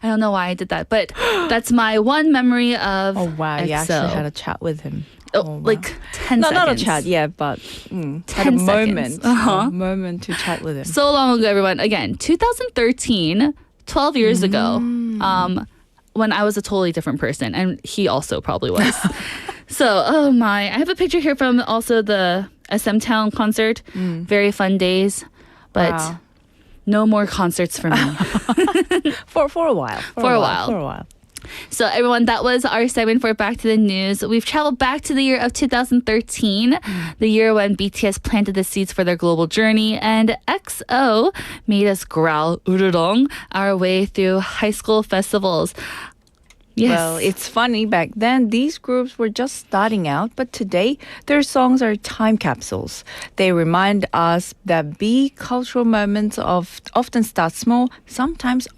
I don't know why I did that, but that's my one memory of Oh, wow. EXO. You actually had a chat with him. Wow. Like 10 No, seconds. not a chat, yeah, but had a 10 moment. seconds. Uh-huh. A moment to chat with him. So long ago, everyone. Again, 2013, 12 years ago, when I was a totally different person, and he also probably was. So, oh my. I have a picture here from also the SM Town concert. Very fun days, but Wow. no more concerts for me. For a while. For a while. So everyone, that was our segment for Back to the News. We've traveled back to the year of 2013, the year when BTS planted the seeds for their global journey, and EXO made us growl ururong our way through high school festivals. Yes. Well, it's funny, back then these groups were just starting out, but today their songs are time capsules. They remind us that big cultural moments often start small, sometimes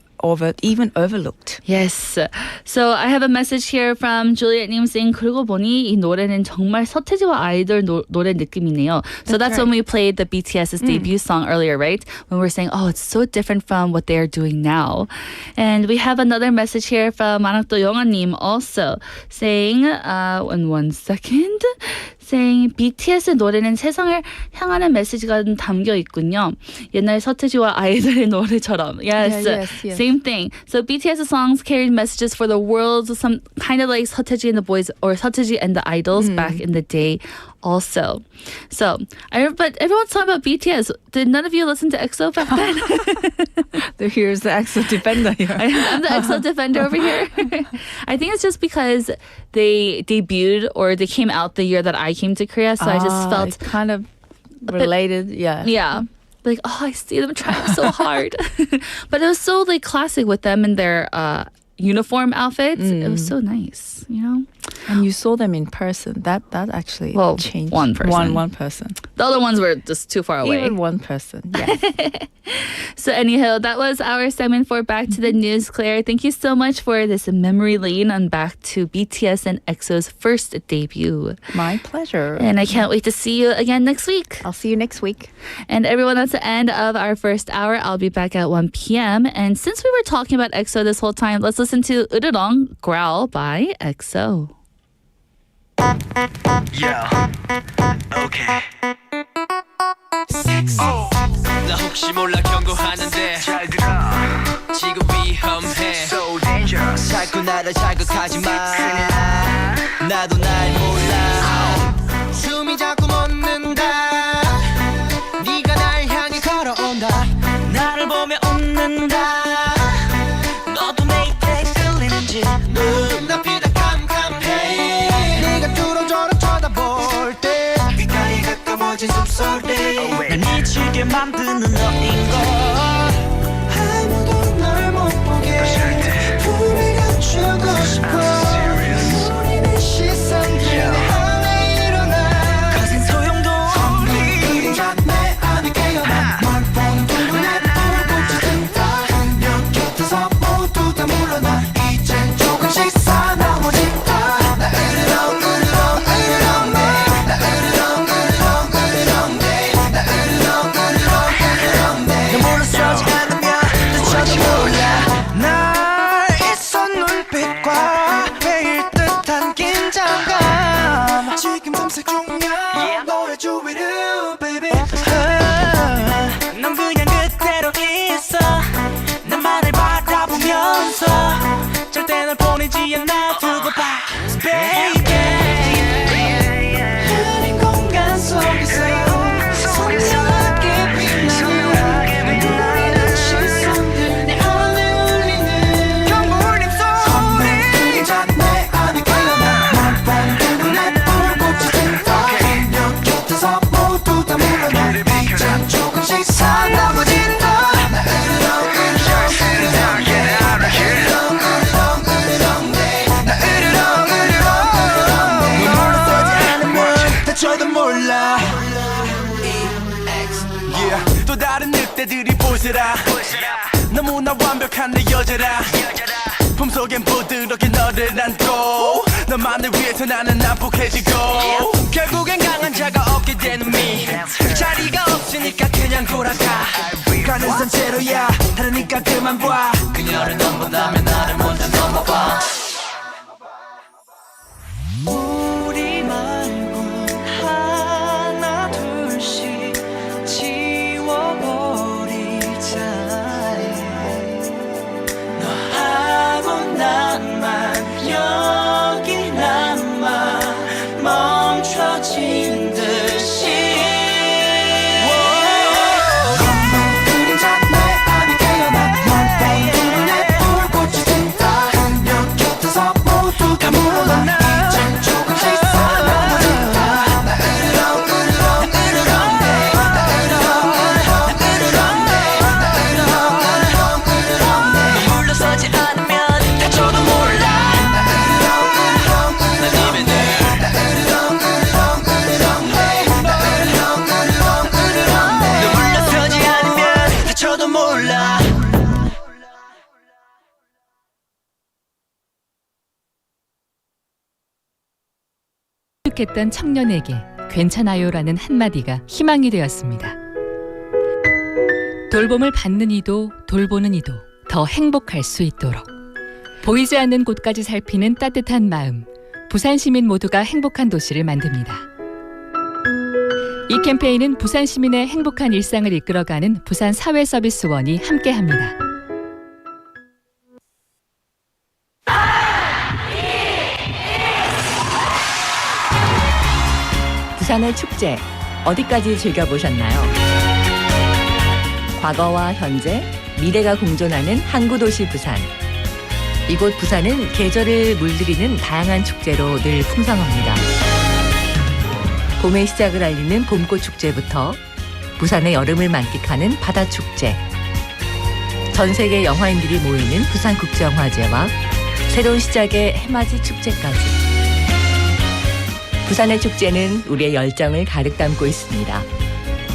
even overlooked. Yes. So I have a message here from Juliet Nim saying, 그러고 보니 이 노래는 정말 서태지와 아이돌 노래 느낌이네요. So that's when we played the BTS's debut song earlier, right? When we were saying, oh, it's so different from what they're doing now. And we have another message here from 만학도 영아님 also saying, in 1 second, saying BTS 노래는 세상을 향하는 메시지가 담겨 있군요. 옛날 서태지와 아이들의 노래처럼. Yes, yes. same thing. So BTS songs carried messages for the world, some kind of like 서태지 and the boys or 서태지 and the idols back in the day also. So, but everyone's talking about BTS. Did none of you listen to EXO back then? Here's the EXO defender here. I'm the EXO defender over here. I think it's just because they debuted or they came out the year that I came to Korea, so I just felt it kind of related. Yeah. Yeah. Like, oh, I see them trying so hard. But it was so like classic with them in their uniform outfits. It was so nice, you know? And you saw them in person. That actually changed. One person. One person. The other ones were just too far away. Even one person. Yeah. So anyhow, that was our segment for Back to the News, Claire. Thank you so much for this memory lane on back to BTS and EXO's first debut. My pleasure. And I can't wait to see you again next week. I'll see you next week. And everyone, that's the end of our first hour. I'll be back at 1 p.m. And since we were talking about EXO this whole time, let's listen to 으르렁 Growl by EXO. Yeah. Okay. 나 혹시 몰라 경고하는데 잘 들어 지금 위험해 So dangerous 자꾸 나를 자극하지 마 나도 날 몰라 숨이 자꾸 멎는다 네가 날 향해 걸어온다 나를 보며 웃는다 너도 내 입에 끌리는지 눈앞이 다 캄캄해 네가 뚫어져라 쳐다볼 때 귓가에 가까워진 숨소리 날 미치게 만드는 너인걸 아무도 널 못 보게 품에 감추고 싶어 우리는 시선들 내 안에 일어나 거센 소용도 없니 그림자 내 안에 깨어나 널 보는 눈에 불꽃이 든다 그녀 곁에서 모두 다 물러나 이젠 조금씩 사나워진다 나 으르렁 으르렁 으르렁 나 으르렁 으르렁 으르렁 나 으르렁 으르렁 으르렁 너 물러서지 않으면 미쳐도 몰라 날 있어 눈빛과 매일 듯한 긴장감 지금 탐색 중이야 너의 주위를 baby 넌 그냥 그대로 있어 나만을 바라보면서 절대 널 보내지 않아 두고 봐 baby 흐린 공간 속에서 선명하게 빛나는 너의 시선들 내 안에 울리는 경물림 소리 그림자 내 안에 깨어나 널 보는 눈에 불꽃이 든다 그녀 곁에서 모두 다 물러나 이젠 조금씩 사나워진다 나 으르렁 으르렁 으르렁 나 으르렁 으르렁 으르렁 나 으르렁 으르렁 너 물러서지 않으면 다쳐도 몰라 yeah. 또 다른 늑대들이 보세라 너무나 완벽한 내 여자라 품속엔 부드럽게 너를 안고 너만을 위해서 나는 난폭해지고 결국엔 강한 자가 없게 되는 미 자리가 없으니까 그냥 돌아가 가는 산채로야 다르니까 그만 봐 그녀를 넘본다면 나를 먼저 넘어봐 우리 말고 하나 둘씩 지워버리자 너하고 나만 여기 남아 멈춰진 듯이 그림자 내 안에 깨어나 널 보는 눈에 불꽃이 든다 그녀 곁에서 모두 다 물러나 이젠 조금씩 사나워진다 나 으르렁 으르렁 으르렁 나 으르렁 으르렁 으르렁 나 으르렁 으르렁 으르렁 너 물러서지 않으면 다쳐도 몰라 나 으르렁 으르렁 으르렁 나 으르렁 으르렁 으르렁 나 으르렁 으르렁 으르렁 너 물러서지 않으면 다쳐도 몰라 했던 청년에게 괜찮아요라는 한마디가 희망이 되었습니다. 돌봄을 받는 이도 돌보는 이도 더 행복할 수 있도록 보이지 않는 곳까지 살피는 따뜻한 마음, 부산 시민 모두가 행복한 도시를 만듭니다. 이 캠페인은 부산 시민의 행복한 일상을 이끌어가는 부산 사회서비스원이 함께합니다. 부산의 축제, 어디까지 즐겨보셨나요? 과거와 현재, 미래가 공존하는 항구도시 부산. 이곳 부산은 계절을 물들이는 다양한 축제로 늘 풍성합니다. 봄의 시작을 알리는 봄꽃 축제부터 부산의 여름을 만끽하는 바다 축제, 전 세계 영화인들이 모이는 부산국제영화제와 새로운 시작의 해맞이 축제까지 부산의 축제는 우리의 열정을 가득 담고 있습니다.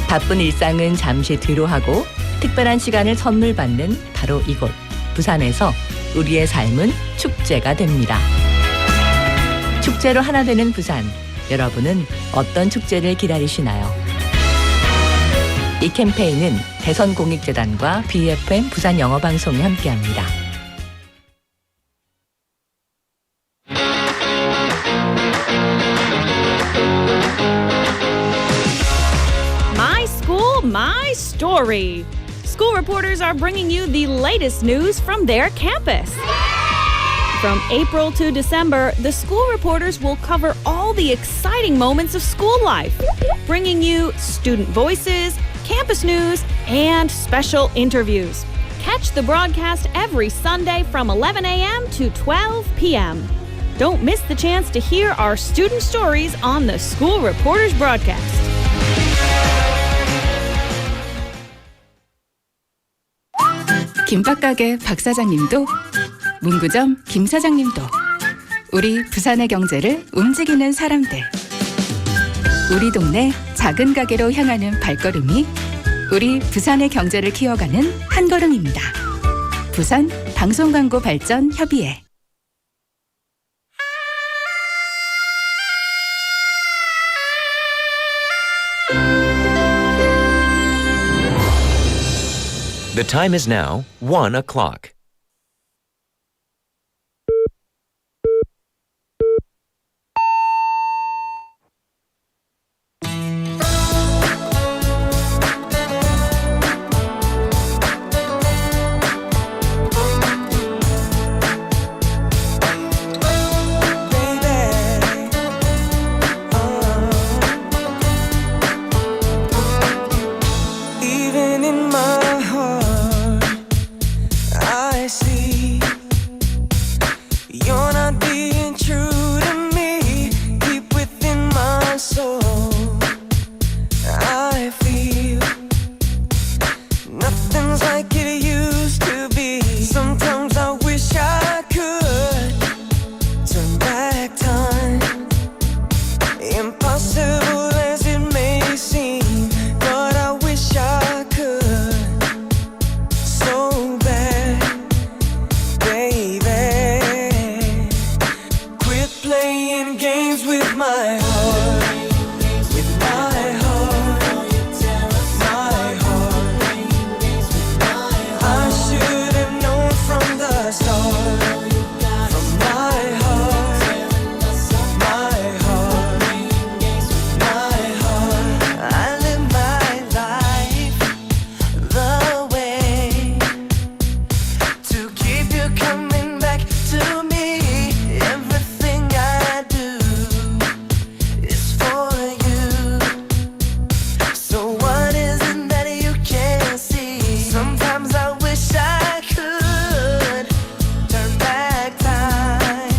바쁜 일상은 잠시 뒤로 하고 특별한 시간을 선물 받는 바로 이곳 부산에서 우리의 삶은 축제가 됩니다. 축제로 하나 되는 부산, 여러분은 어떤 축제를 기다리시나요? 이 캠페인은 대선공익재단과 BFM 부산영어방송이 함께합니다. My school, my story. School reporters are bringing you the latest news from their campus. From April to December, the school reporters will cover all the exciting moments of school life, bringing you student voices, campus news, and special interviews. Catch the broadcast every Sunday from 11 a.m. to 12 p.m. Don't miss the chance to hear our student stories on the School Reporters broadcast. 김밥가게 박 사장님도, 문구점 김 사장님도, 우리 부산의 경제를 움직이는 사람들. 우리 동네 작은 가게로 향하는 발걸음이 우리 부산의 경제를 키워가는 한 걸음입니다. 부산 방송광고 발전 협의회. The time is now 1 o'clock. Even in my heart, I see you're not being true to me. Deep within my soul, I feel nothing's like it used to be. Sometimes I wish I could turn back time. Impossible as it may seem, but I wish I could so bad, baby. Quit playing games with my heart, with my heart, my heart. I should have known from the start, from my heart, my heart, my heart. I live my life the way to keep you coming back to me. Everything I do is for you. So what is it that you can't see? Sometimes I wish I could turn back time.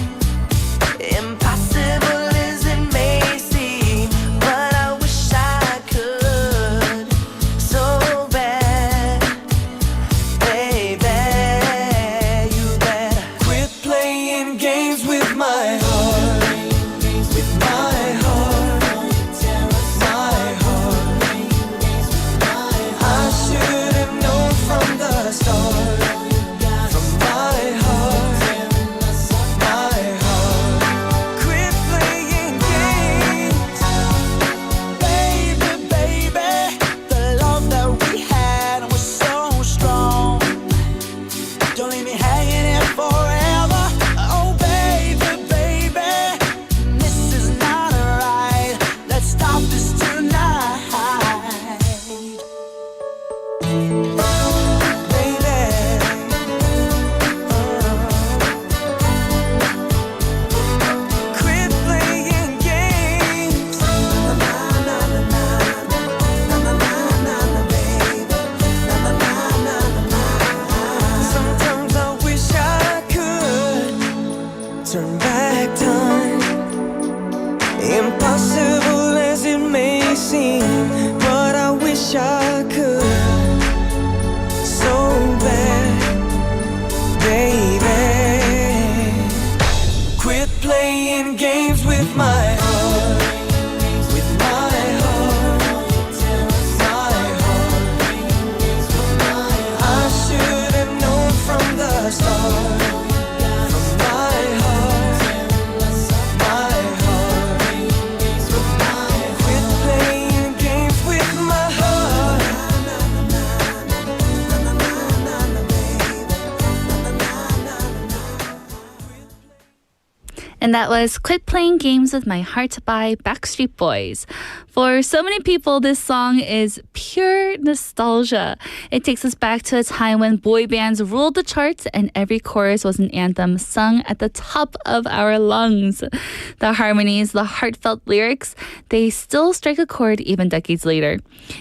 Impossible as it may seem, but I wish I could so bad, baby. You better quit playing games with my heart, with my heart, my heart. I should have known from the start, from my heart, my heart. Quit playing games, baby, baby. The love that we had was so strong. Don't leave me hanging here forever. Oh, baby, baby, this is not right. Let's stop this tonight, baby. Quit playing games. Na na na na na, na na na na na, baby. Na na na na na. Sometimes I wish I could turn back time. Impossible as it seen, but I wish I could so bad, baby. Quit playing games with my heart, with my heart, my heart. I should have known from the start. And that was Quit Playing Games with My Heart by Backstreet Boys. For so many people, this song is pure nostalgia. It takes us back to a time when boy bands ruled the charts and every chorus was an anthem sung at the top of our lungs. The harmonies, the heartfelt lyrics, they still strike a chord even decades later.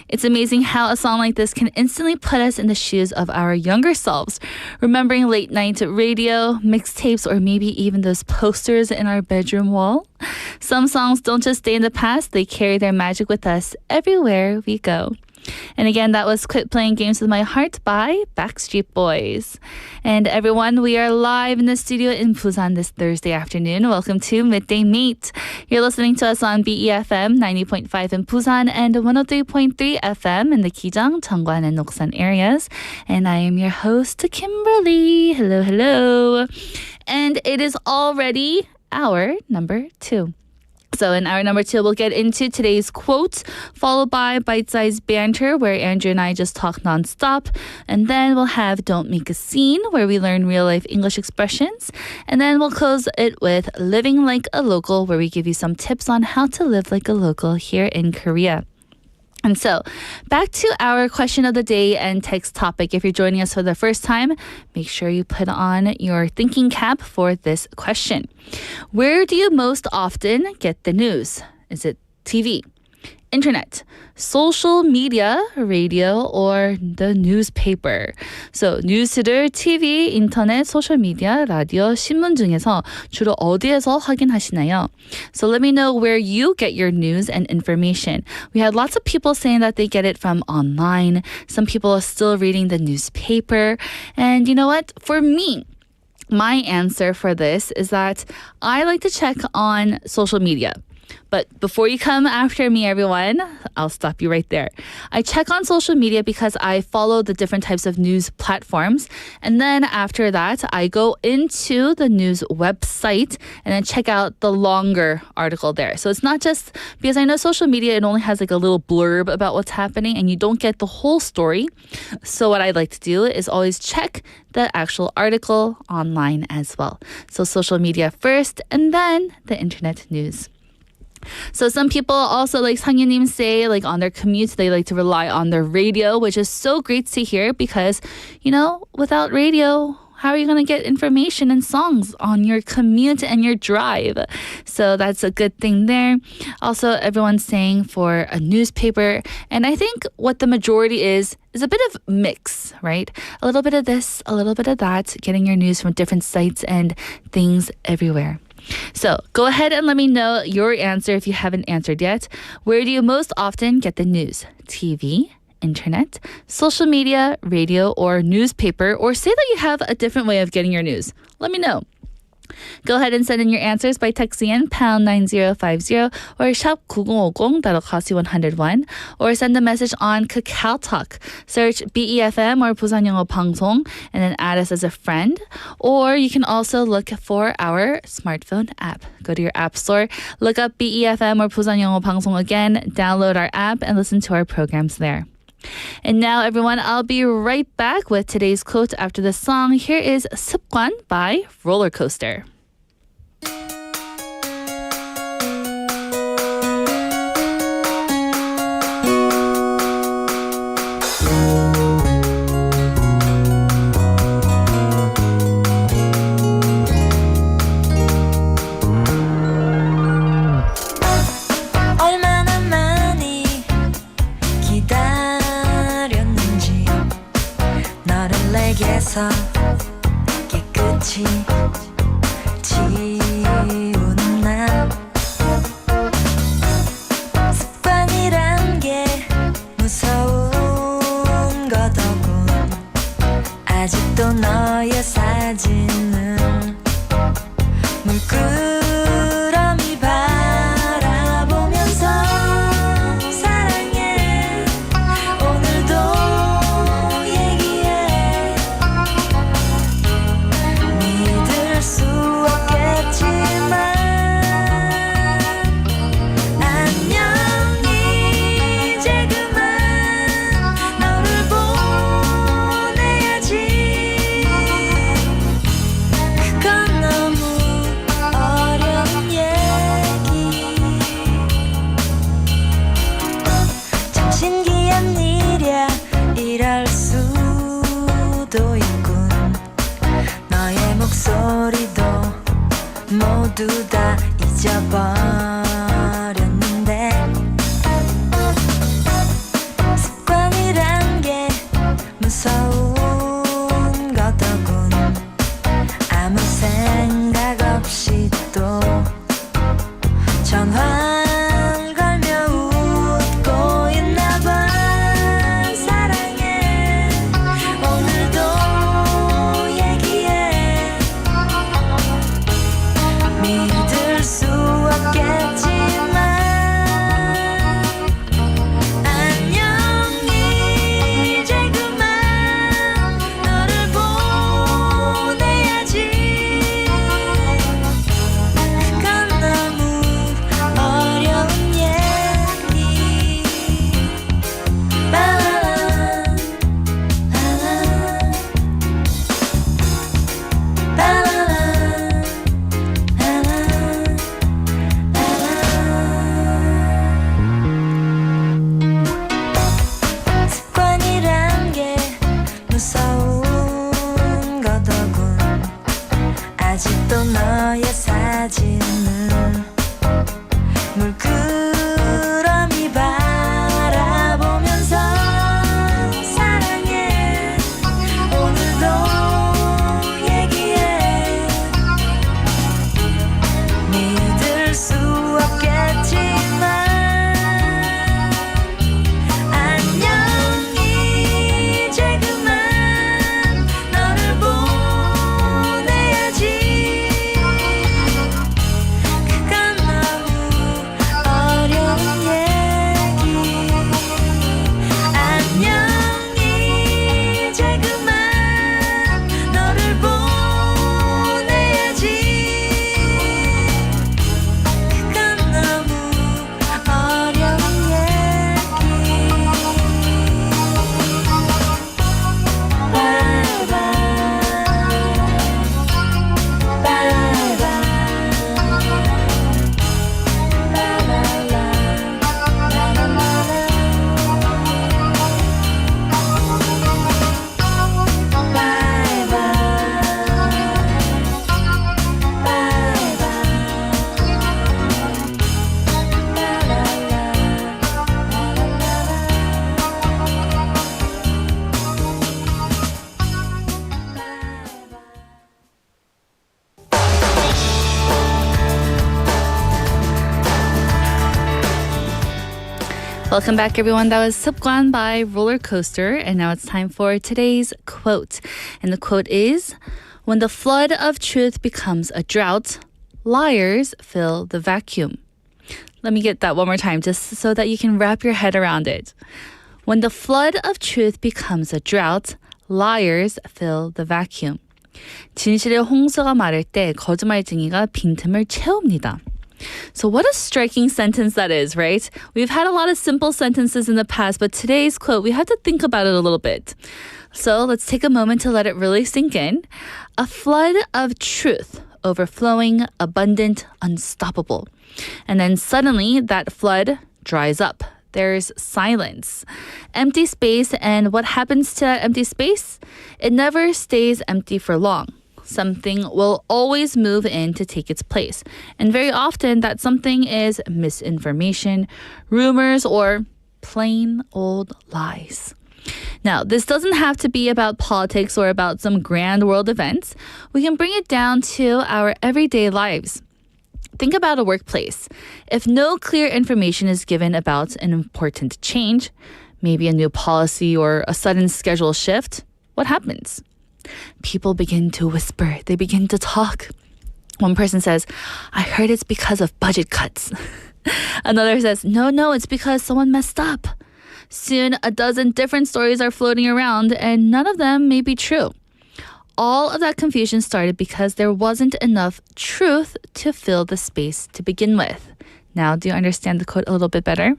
It's amazing how a song like this can instantly put us in the shoes of our younger selves, remembering late night radio, mixtapes, or maybe even those posters in our bedroom wall. Some songs don't just stay in the past, they carry their magic with us everywhere we go. And again, that was Quit Playing Games with My Heart by Backstreet Boys. And everyone, we are live in the studio in Busan this Thursday afternoon. Welcome to Midday Mate. You're listening to us on BEFM 90.5 in Busan and 103.3 FM in the Gijang, Cheongwan, and Noksan areas. And I am your host, Kimberly. Hello, hello. And it is already hour number 2. So in hour number 2, we'll get into today's quote, followed by bite-sized banter, where Andrew and I just talk nonstop. And then we'll have Don't Make a Scene, where we learn real-life English expressions. And then we'll close it with Living Like a Local, where we give you some tips on how to live like a local here in Korea. And so, back to our question of the day and text topic. If you're joining us for the first time, make sure you put on your thinking cap for this question. Where do you most often get the news? Is it TV, internet, social media, radio, or the newspaper? So 뉴스를 TV, 인터넷, 소셜미디어, 라디오, 신문 중에서 주로 어디에서 확인하시나요? So let me know where you get your news and information. We had lots of people saying that they get it from online. Some people are still reading the newspaper. And you know what? For me, my answer for this is that I like to check on social media. But before you come after me, everyone, I'll stop you right there. I check on social media because I follow the different types of news platforms. And then after that, I go into the news website and then check out the longer article there. So it's not just because I know social media, it only has like a little blurb about what's happening and you don't get the whole story. So what I like to do is always check the actual article online as well. So social media first and then the internet news. So some people also, like Sang-Yunim say, like on their commutes, they like to rely on their radio, which is so great to hear because, you know, without radio, how are you going to get information and songs on your commute and your drive? So that's a good thing there. Also, everyone's saying for a newspaper. And I think what the majority is a bit of mix, right? A little bit of this, a little bit of that, getting your news from different sites and things everywhere. So go ahead and let me know your answer if you haven't answered yet. Where do you most often get the news? TV, internet, social media, radio, or newspaper? Or say that you have a different way of getting your news. Let me know. Go ahead and send in your answers by texting in pound 9050 or shop 9050, that'll cost you 101, or send a message on Kakao Talk. Search BEFM or 부산영어방송 and then add us as a friend. Or you can also look for our smartphone app. Go to your app store, look up BEFM or 부산영어방송 again, download our app and listen to our programs there. And now, everyone, I'll be right back with today's quote after the song. Here is 습관 by Roller Coaster. 깨끗이 물끄러미 바라보면서 사랑해 오늘도 얘기해 믿을 수 없겠지만 안녕 이제 그만 너를 보내야지 그건 너무 어려운 얘기 정신기한 일이야 이럴 수도 있군 너의 목소리도 모두 다 잊어버렸는데 습관이란 게 무서운 거더군 아무 생각 없이 또 전화를 걸며 웃고 있나 봐 사랑해 오늘도 얘기해 믿을 수 없겠지만 안녕 이제 그만 너를 보내야지 그건 너무 어려운 얘기 바라라 습관이란 게 무서운 거더군 아직도 너의 사진을 물끄러미 바라보면서 사랑해 오늘도 얘기해 믿을 수 없겠지만 안녕 이제 그만 너를 보내야지 그건 너무 어려운 얘기 안녕 이제 그만 너를 보내야지 그건 너무 어려운 Welcome back, everyone. That was 습관 by Roller Coaster. And now it's time for today's quote. And the quote is, when the flood of truth becomes a drought, liars fill the vacuum. Let me get that one more time just so that you can wrap your head around it. When the flood of truth becomes a drought, liars fill the vacuum. 진실의 홍수가 마를 때 거짓말쟁이가 빈틈을 채웁니다. So what a striking sentence that is, right? We've had a lot of simple sentences in the past, but today's quote, we have to think about it a little bit. So let's take a moment to let it really sink in. A flood of truth, overflowing, abundant, unstoppable. And then suddenly that flood dries up. There's silence. Empty space, and what happens to that empty space? It never stays empty for long. Something will always move in to take its place. And very often that something is misinformation, rumors, or plain old lies. Now, this doesn't have to be about politics or about some grand world events. We can bring it down to our everyday lives. Think about a workplace. If no clear information is given about an important change, maybe a new policy or a sudden schedule shift, what happens? People begin to whisper. They begin to talk. One person says, I heard it's because of budget cuts. Another says, no, it's because someone messed up. Soon, a dozen different stories are floating around, and none of them may be true. All of that confusion started because there wasn't enough truth to fill the space to begin with. Now, do you understand the quote a little bit better?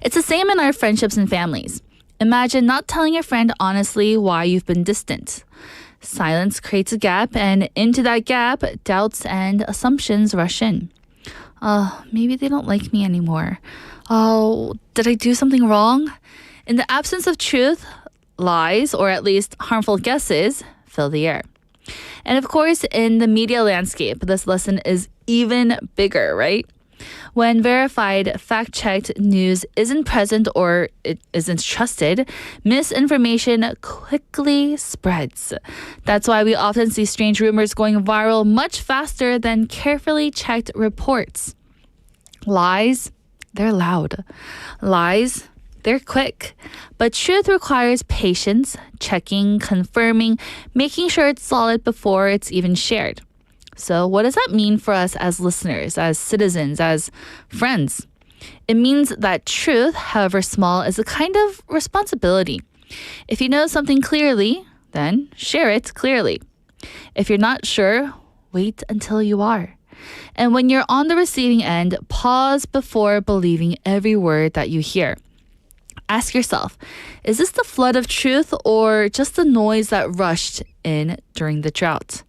It's the same in our friendships and families. Imagine not telling a friend honestly why you've been distant. Silence creates a gap, and into that gap, doubts and assumptions rush in. Oh, maybe they don't like me anymore. Oh, did I do something wrong? In the absence of truth, lies, or at least harmful guesses, fill the air. And of course, in the media landscape, this lesson is even bigger, right? When verified, fact-checked news isn't present or it isn't trusted, misinformation quickly spreads. That's why we often see strange rumors going viral much faster than carefully checked reports. Lies, they're loud. Lies, they're quick. But truth requires patience, checking, confirming, making sure it's solid before it's even shared. So what does that mean for us as listeners, as citizens, as friends? It means that truth, however small, is a kind of responsibility. If you know something clearly, then share it clearly. If you're not sure, wait until you are. And when you're on the receiving end, pause before believing every word that you hear. Ask yourself, is this the flood of truth or just the noise that rushed in during the drought?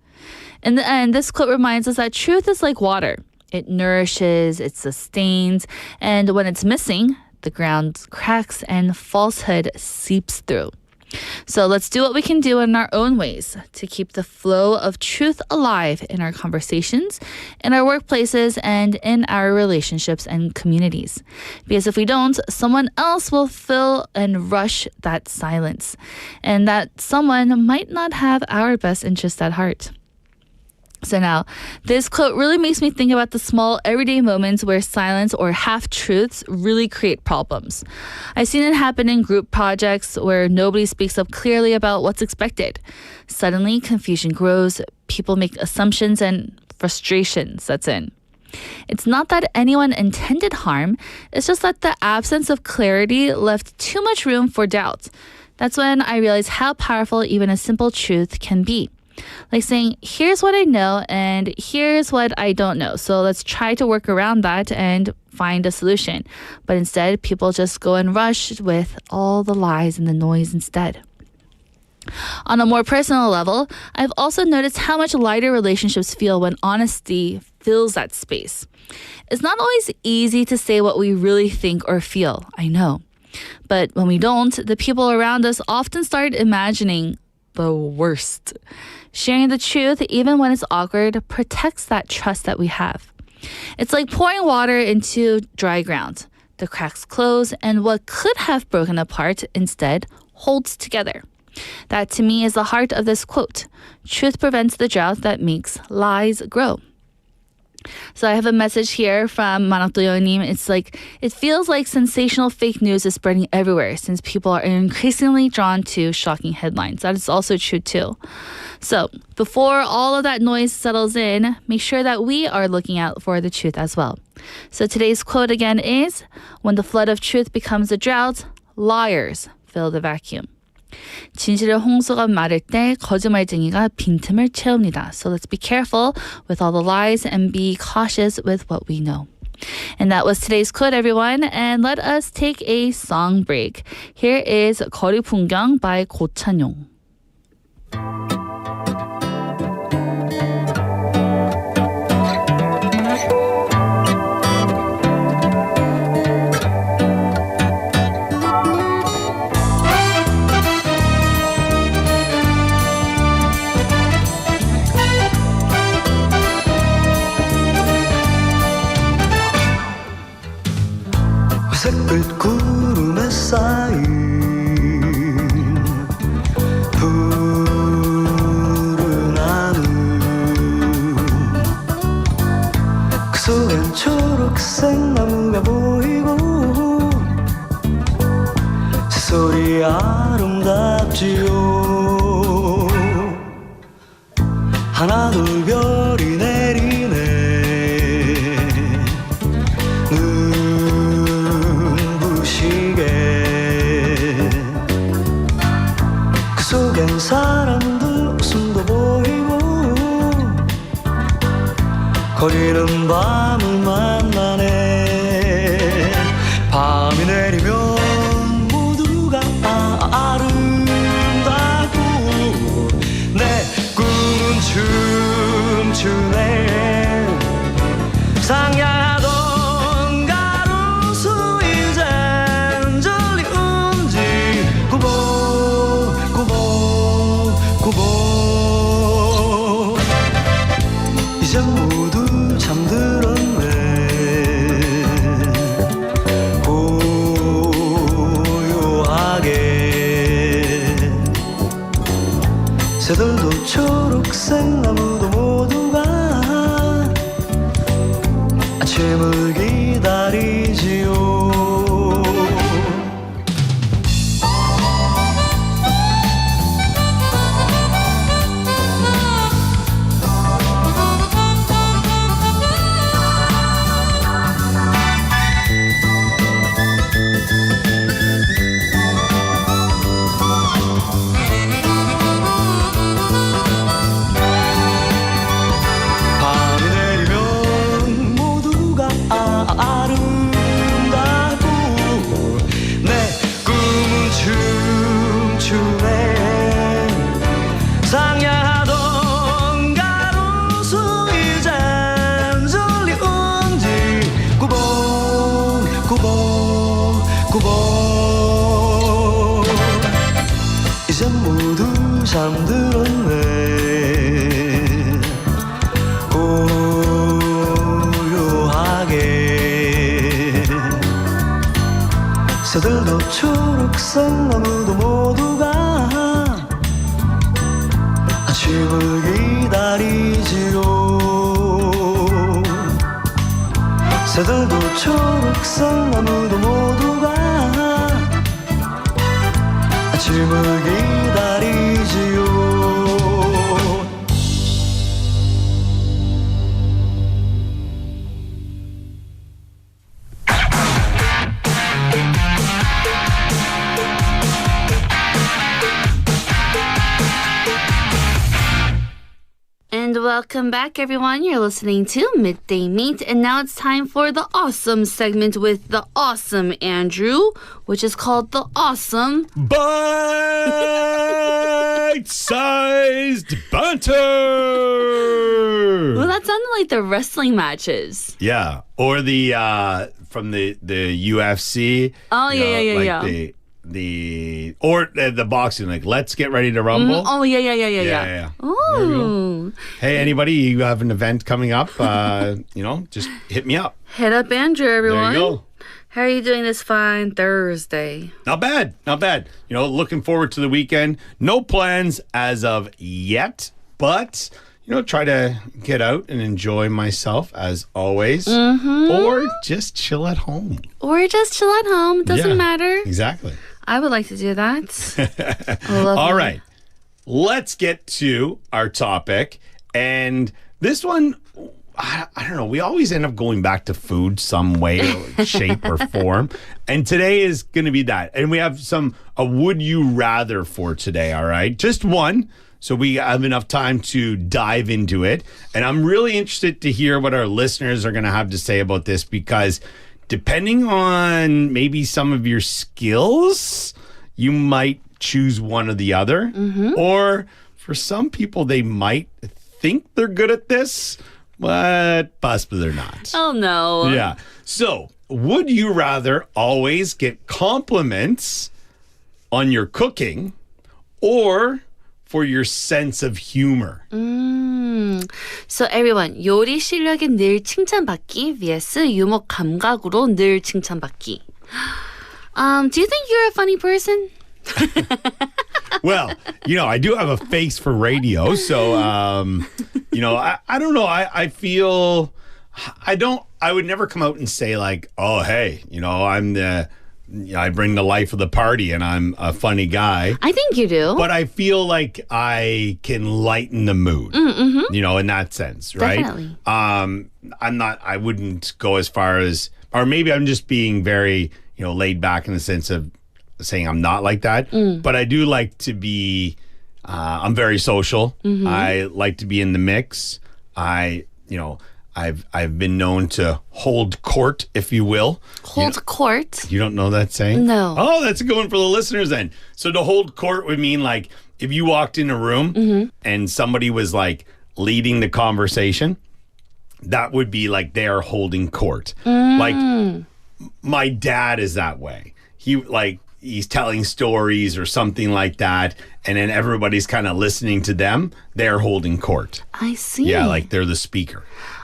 In the end, this quote reminds us that truth is like water. It nourishes, it sustains, and when it's missing, the ground cracks and falsehood seeps through. So let's do what we can do in our own ways to keep the flow of truth alive in our conversations, in our workplaces, and in our relationships and communities. Because if we don't, someone else will fill and rush that silence. And that someone might not have our best interest at heart. So now, this quote really makes me think about the small everyday moments where silence or half-truths really create problems. I've seen it happen in group projects where nobody speaks up clearly about what's expected. Suddenly, confusion grows, people make assumptions, and frustration sets in. It's not that anyone intended harm, it's just that the absence of clarity left too much room for doubt. That's when I realized how powerful even a simple truth can be. Like saying, here's what I know and here's what I don't know. So let's try to work around that and find a solution. But instead, people just go and rush with all the lies and the noise instead. On a more personal level, I've also noticed how much lighter relationships feel when honesty fills that space. It's not always easy to say what we really think or feel, I know. But when we don't, the people around us often start imagining the worst. Sharing the truth, even when it's awkward, protects that trust that we have. It's like pouring water into dry ground. The cracks close, and what could have broken apart instead holds together. That, to me, is the heart of this quote. Truth prevents the drought that makes lies grow. So I have a message here from Manakdoyonim. It's like, it feels like sensational fake news is spreading everywhere since people are increasingly drawn to shocking headlines. That is also true too. So before all of that noise settles in, make sure that we are looking out for the truth as well. So today's quote again is, when the flood of truth becomes a drought, liars fill the vacuum. 진실의 홍수가 마를 때 거짓말쟁이가 빈틈을 채웁니다. So let's be careful with all the lies and be cautious with what we know. And that was today's quote, everyone. And let us take a song break. Here is 거리 풍경 by 고찬용. 회색빛 구름에 쌓인 푸른 하늘 그 속엔 초록색 나무가 보이고 새소리 아름답지요 하나 둘 별이 거리는 밤을 만나네 밤이 내리면 모두가 아름답고 내 꿈은 춤추네 상냥하던 가로수 이젠 저리 움직이고 꾸벅꾸벅꾸벅 이제 모두 잠들었네 고요하게 새들도 초록색 나무도 모두가 아침을 기다리지요 밤이 내리면 모두가 아름답고 내 꿈은 춤추네 상냥하던 가로수 이젠 저리 움직이고 꾸벅꾸벅꾸벅 이제 모두 잠들었네 고요하게 새들도 초록색 나무도 모두가 아침을 기다리지요 새들도 초록색 나무도 모두가 아침을 기다리지요 And welcome back, everyone. You're listening to Midday Mate, and now it's time for the awesome segment with the awesome Andrew, which is called the awesome Bite-sized Banter! Well, that sounded like the wrestling matches. Yeah, or the from the UFC. Oh, you know, yeah. The boxing, like, let's get ready to rumble. Oh, yeah. Ooh. Hey, anybody, you have an event coming up, just hit me up. Hit up Andrew, everyone. There you go. How are you doing this fine Thursday? Not bad. Looking forward to the weekend. No plans as of yet, but, try to get out and enjoy myself as always. Or just chill at home. Doesn't matter. Exactly. I would like to do that. All right. Let's get to our topic. And this one, I don't know. We always end up going back to food some way, shape, or form. And today is going to be that. And we have a would you rather for today, all right? Just one. So we have enough time to dive into it. And I'm really interested to hear what our listeners are going to have to say about this, because depending on maybe some of your skills, you might choose one or the other. Or for some people, they might think they're good at this, but possibly they're not. Oh, no. Yeah. So, would you rather always get compliments on your cooking or for your sense of humor? So everyone, 요리 실력에 늘 칭찬받기 vs 유머 감각으로 늘 칭찬받기. Do you think you're a funny person? Well, I do have a face for radio, so, I don't know. I feel, I would never come out and say like, oh, hey, I bring the life of the party and I'm a funny guy. I think you do. But I feel like I can lighten the mood, in that sense, right? Definitely. I wouldn't go as far as, or maybe I'm just being very, laid back in the sense of saying I'm not like that. But I do like to be, I'm very social. I like to be in the mix. I I've been known to hold court, if you will. Hold court? You don't know that saying? No. Oh, that's a good one for the listeners then. So to hold court would mean like if you walked in a room and somebody was like leading the conversation, that would be like they are holding court. Like my dad is that way. He's telling stories or something like that, and then everybody's kind of listening to them. They're holding court. I see. Yeah, like they're the speaker.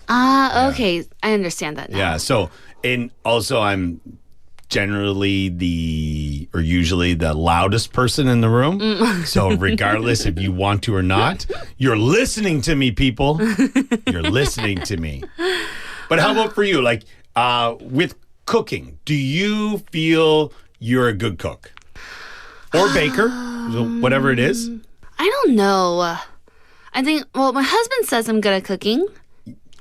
Okay. I understand that now. Yeah. So, and also I'm generally usually the loudest person in the room. So regardless if you want to or not, you're listening to me, people. You're listening to me. But how about for you? Like with cooking, do you feel you're a good cook? Or baker, whatever it is? I don't know. I think, well, my husband says I'm good at cooking.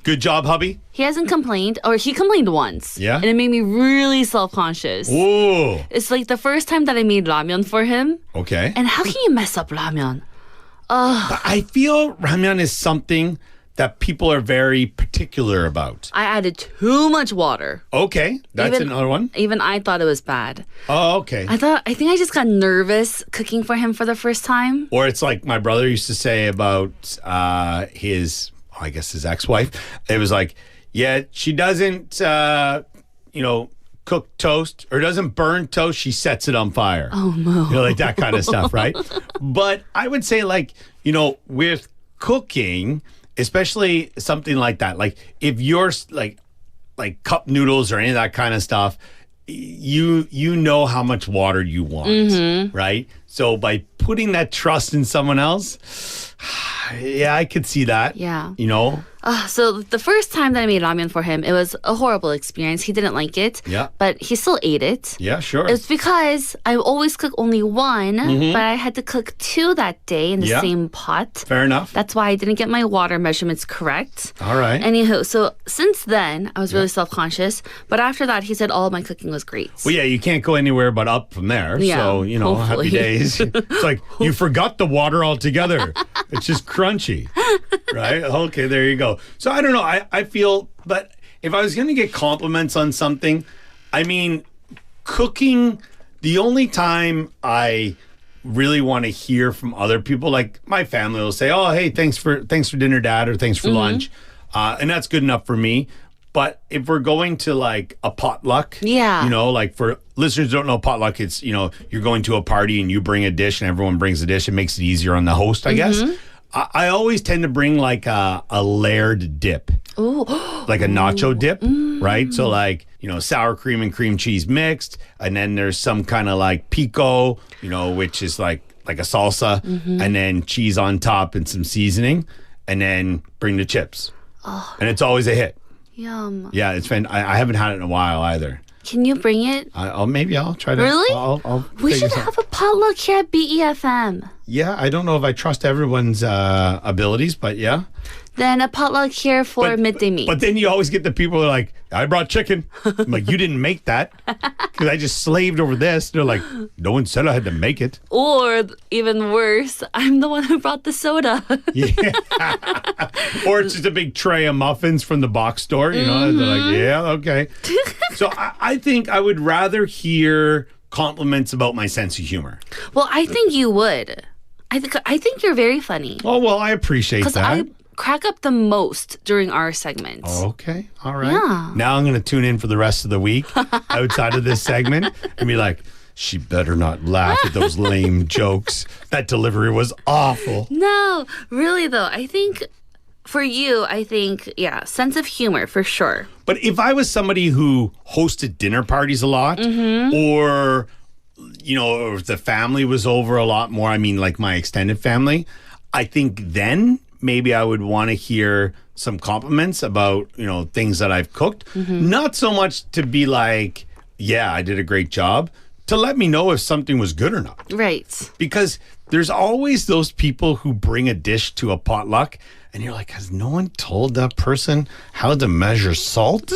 Good job, hubby. He hasn't complained, or he complained once. Yeah? And it made me really self-conscious. Ooh. It's like the first time that I made ramyeon for him. Okay. And how can you mess up ramyeon? But I feel ramyeon is something that people are very particular about. I added too much water. Okay, that's another one. Even I thought it was bad. Oh, okay. I think I just got nervous cooking for him for the first time. Or it's like my brother used to say about his ex-wife. It was like, yeah, she doesn't, cook toast or doesn't burn toast. She sets it on fire. Oh, no. Like that kind of stuff, right? But I would say like, with cooking, especially something like that, like if you're like cup noodles or any of that kind of stuff, you know how much water you want, right? So by putting that trust in someone else, yeah, I could see that. Yeah. So the first time that I made ramen for him, it was a horrible experience. He didn't like it. Yeah. But he still ate it. Yeah, sure. It's because I always cook only one, but I had to cook two that day in the same pot. Fair enough. That's why I didn't get my water measurements correct. All right. Anywho, so since then, I was really self-conscious. But after that, he said all of my cooking was great. Well, yeah, you can't go anywhere but up from there. Yeah, so, hopefully. happy days. It's like you forgot the water altogether. It's just crunchy, right? Okay, there you go. So I don't know. I feel, but if I was going to get compliments on something, I mean, cooking, the only time I really want to hear from other people, like my family will say, oh, hey, thanks for dinner, Dad, or thanks for lunch. And that's good enough for me. But if we're going to like a potluck, like for listeners who don't know potluck, it's, you're going to a party and you bring a dish and everyone brings a dish. It makes it easier on the host, I guess. I always tend to bring like a layered dip. Ooh. Like a nacho dip, right? So like, sour cream and cream cheese mixed. And then there's some kind of like pico, which is like a salsa. And then cheese on top and some seasoning. And then bring the chips. Oh. And it's always a hit. Yum. Yeah, it's been. I haven't had it in a while either. Can you bring it? Maybe I'll try to. Really? I'll we should have a potluck here at BEFM. Yeah, I don't know if I trust everyone's abilities, but yeah. Then a potluck here for Midday Mate. But then you always get the people who are like, I brought chicken. I'm like, you didn't make that. Because I just slaved over this. They're like, no one said I had to make it. Or even worse, I'm the one who brought the soda. Yeah. Or it's just a big tray of muffins from the box store. They're like, yeah, okay. So I think I would rather hear compliments about my sense of humor. Well, I think you would. I think you're very funny. Oh, well, I appreciate that. I crack up the most during our segment. Okay. All right. Yeah. Now I'm going to tune in for the rest of the week outside of this segment and be like, she better not laugh at those lame jokes. That delivery was awful. No, really though. I think for you, sense of humor for sure. But if I was somebody who hosted dinner parties a lot or or if the family was over a lot more, I mean like my extended family, I think then maybe I would want to hear some compliments about, things that I've cooked. Not so much to be like, yeah, I did a great job, to let me know if something was good or not. Right. Because there's always those people who bring a dish to a potluck and you're like, has no one told that person how to measure salt?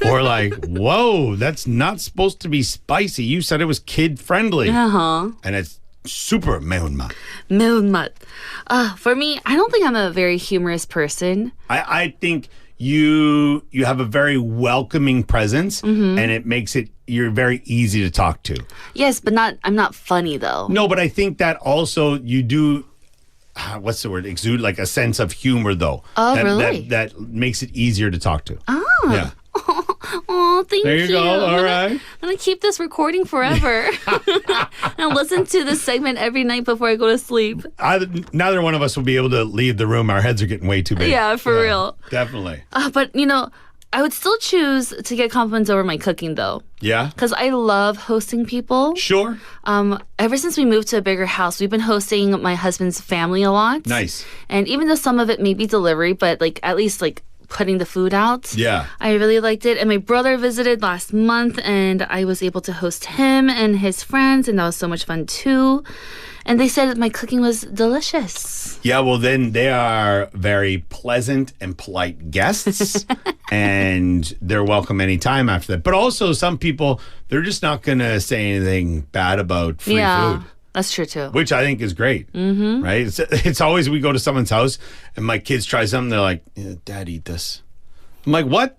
Or like, whoa, that's not supposed to be spicy. You said it was kid friendly. And it's super 매운맛. 매운맛. For me, I don't think I'm a very humorous person. I think you have a very welcoming presence, and it makes you're very easy to talk to. Yes, but I'm not funny though. No, but I think that also you do. What's the word? Exude like a sense of humor, though. Oh, really? That makes it easier to talk to. Oh. Yeah. Oh, thank you. There you go. All right. I'm going to keep this recording forever. And listen to this segment every night before I go to sleep. Neither one of us will be able to leave the room. Our heads are getting way too big. Yeah, for real. Definitely. But, I would still choose to get compliments over my cooking, though. Yeah? Because I love hosting people. Sure. Ever since we moved to a bigger house, we've been hosting my husband's family a lot. Nice. And even though some of it may be delivery, but at least putting the food out. Yeah. I really liked it. And my brother visited last month, and I was able to host him and his friends, and that was so much fun too. And they said that my cooking was delicious. Yeah, well, then they are very pleasant and polite guests, and they're welcome anytime after that. But also, some people, they're just not going to say anything bad about free food. That's true too. Which I think is great, right? It's always we go to someone's house and my kids try something. They're like, Dad, eat this. I'm like, what?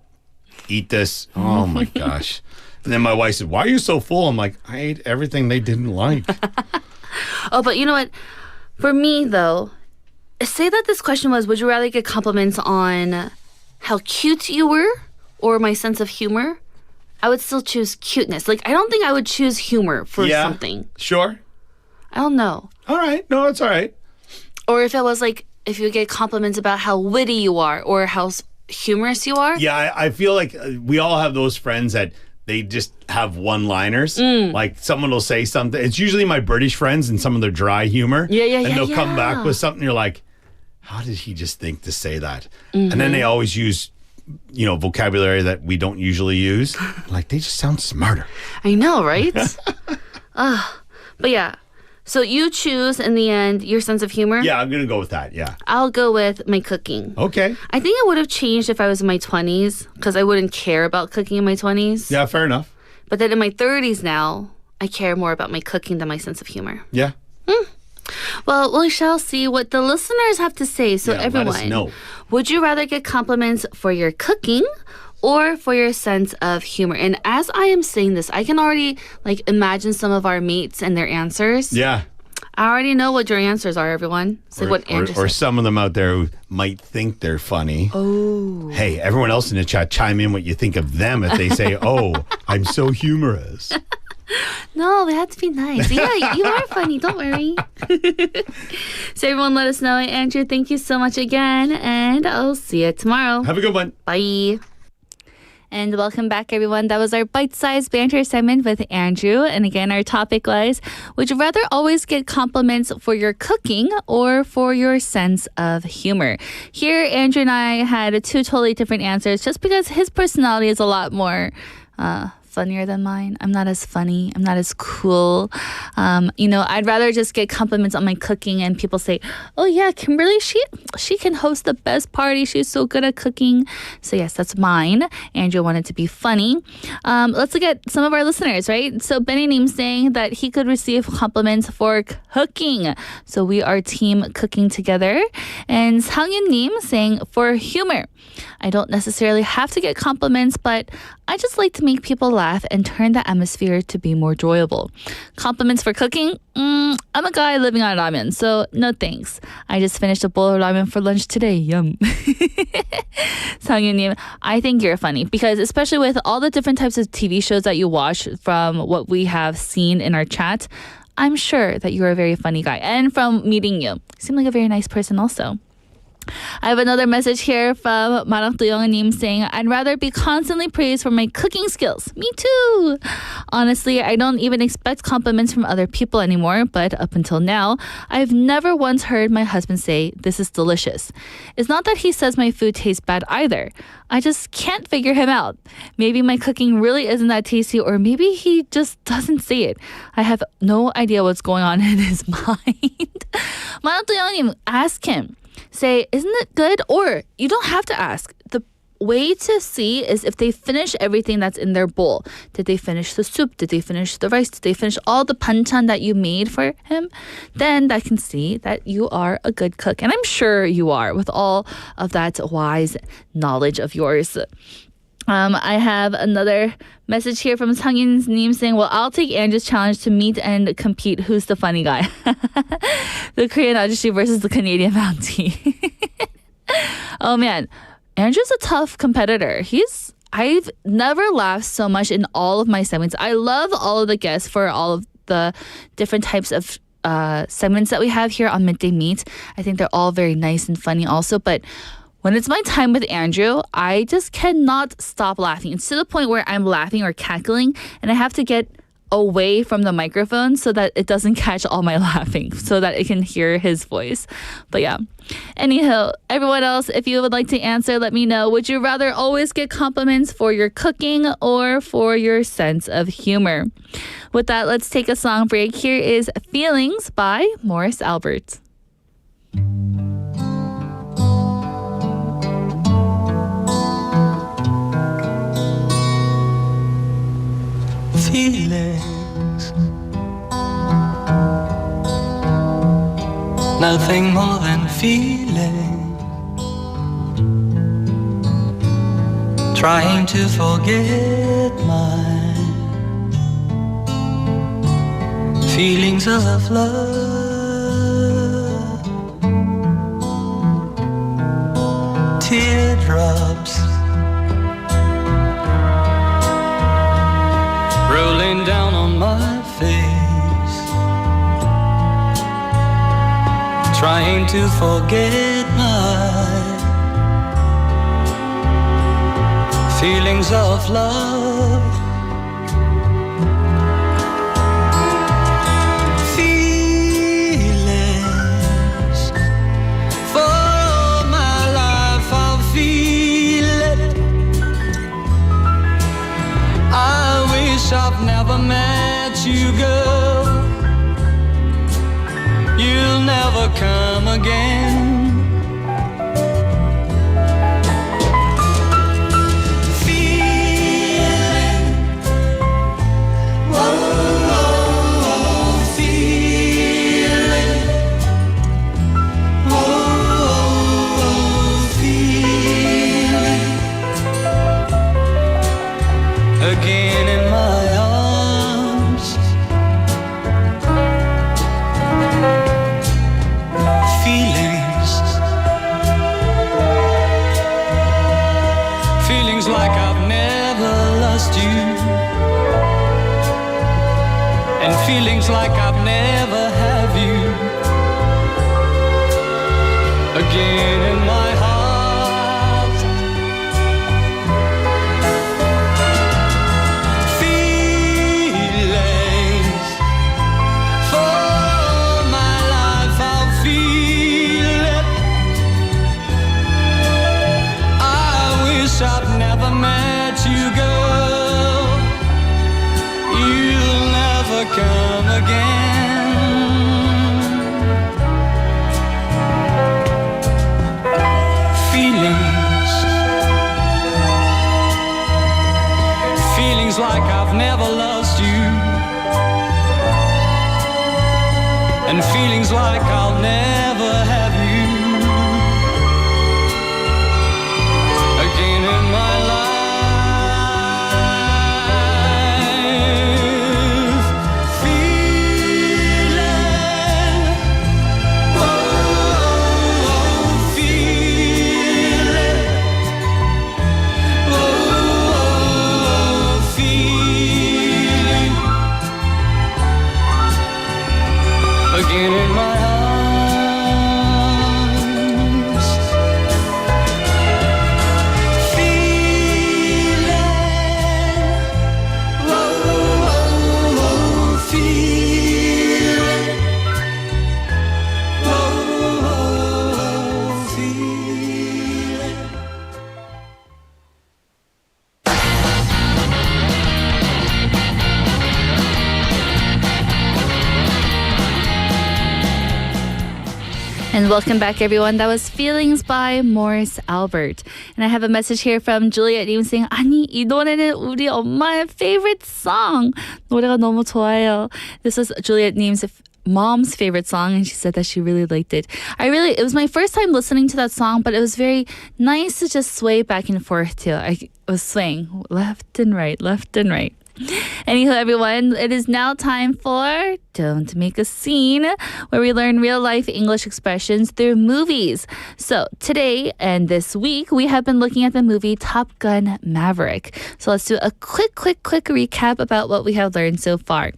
Eat this. Oh my gosh. And then my wife said, why are you so full? I'm like, I ate everything they didn't like. Oh, but you know what? For me, though, say that this question was, would you rather get compliments on how cute you were or my sense of humor? I would still choose cuteness. I don't think I would choose humor for something. Sure. I don't know. All right. No, it's all right. Or if it was if you get compliments about how witty you are or how humorous you are. Yeah, I feel like we all have those friends that they just have one-liners. Like someone will say something. It's usually my British friends and some of their dry humor. Yeah. And they'll come back with something. You're like, how did he just think to say that? Mm-hmm. And then they always use, vocabulary that we don't usually use. Like they just sound smarter. I know, right? But yeah. So you choose, in the end, your sense of humor? Yeah, I'm going to go with that, yeah. I'll go with my cooking. Okay. I think it would have changed if I was in my 20s, because I wouldn't care about cooking in my 20s. Yeah, fair enough. But then in my 30s now, I care more about my cooking than my sense of humor. Yeah. Well, we shall see what the listeners have to say. So everyone, let us know. Would you rather get compliments for your cooking or for your sense of humor? And as I am saying this, I can already imagine some of our mates and their answers. Yeah. I already know what your answers are, everyone. So what Andrew or said. some of them out there who might think they're funny. Oh. Hey, everyone else in the chat, chime in what you think of them if they say, oh, I'm so humorous. No, they have to be nice. Yeah, you are funny. Don't worry. So everyone let us know. Andrew, thank you so much again. And I'll see you tomorrow. Have a good one. Bye. And welcome back, everyone. That was our bite-sized banter segment with Andrew. And again, our topic was, would you rather always get compliments for your cooking or for your sense of humor? Here, Andrew and I had two totally different answers just because his personality is a lot more funnier than mine. I'm not as funny. I'm not as cool. I'd rather just get compliments on my cooking and people say, oh yeah, Kimberly, she can host the best party. She's so good at cooking. So yes, that's mine. Andrew wanted to be funny. Let's look at some of our listeners, right? So Benny Neem saying that he could receive compliments for cooking. So we are team cooking together. And Sangyun Neem saying for humor. I don't necessarily have to get compliments, but I just like to make people laugh and turn the atmosphere to be more enjoyable. Compliments for cooking? I'm a guy living on ramen, so no thanks. I just finished a bowl of ramen for lunch today. Yum. Sangyun-nim, I think you're funny because especially with all the different types of TV shows that you watch from what we have seen in our chat, I'm sure that you're a very funny guy. And from meeting you, you seem like a very nice person also. I have another message here from Marang Tuyong-nim saying, I'd rather be constantly praised for my cooking skills. Me too. Honestly, I don't even expect compliments from other people anymore, but up until now, I've never once heard my husband say, this is delicious. It's not that he says my food tastes bad either. I just can't figure him out. Maybe my cooking really isn't that tasty, or maybe he just doesn't say it. I have no idea what's going on in his mind. Marang Tuyong-nim, ask him. Say, isn't it good? Or you don't have to ask. The way to see is if they finish everything that's in their bowl. Did they finish the soup? Did they finish the rice? Did they finish all the banchan that you made for him? Then I can see that you are a good cook. And I'm sure you are with all of that wise knowledge of yours. I have another message here from Sangin Nim saying, well, I'll take Andrew's challenge to meet and compete. Who's the funny guy? The Korean ajushi versus the Canadian Mountie. Oh man, Andrew's a tough competitor. I've never laughed so much in all of my segments. I love all of the guests for all of the different types of segments that we have here on Midday Meet. I think they're all very nice and funny also, but when it's my time with Andrew, I just cannot stop laughing. It's to the point where I'm laughing or cackling, and I have to get away from the microphone so that it doesn't catch all my laughing, so that it can hear his voice. But yeah. Anyhow, everyone else, if you would like to answer, let me know. Would you rather always get compliments for your cooking or for your sense of humor? With that, let's take a song break. Here is Feelings by Morris Albert. Feelings, nothing more than feeling, trying to forget my feelings of love, teardrops rolling down on my face, trying to forget my feelings of love. Feelings, for all my life I'll feel it. I wish I've never met you, girl. You'll never come again. Feeling, whoa, whoa, whoa, feeling, whoa, whoa, whoa, feeling, again in my arms, feelings, feelings like I've never lost you, and feelings like I've never have you, again in my heart. Feelings, for all my life I'll feel it. I wish I'd never met you, girl. You'll never come again. Feelings, feelings like I've never lost you, and feelings like I'll never have you, again in my life. Feeling, whoa, whoa, feeling, whoa, whoa, feeling, again in my heart. And welcome back, everyone. That was Feelings by Morris Albert. And I have a message here from Juliet Lim saying, 아니, 이 노래는 우리 엄마의 favorite song. 노래가 너무 좋아요. This was Juliet Lim's mom's favorite song, and she said that she really liked it. It was my first time listening to that song, but it was very nice to just sway back and forth to. I was swaying left and right, left and right. Anywho, everyone, it is now time for Don't Make a Scene, where we learn real-life English expressions through movies. So today and this week, we have been looking at the movie Top Gun Maverick. So let's do a quick recap about what we have learned so far.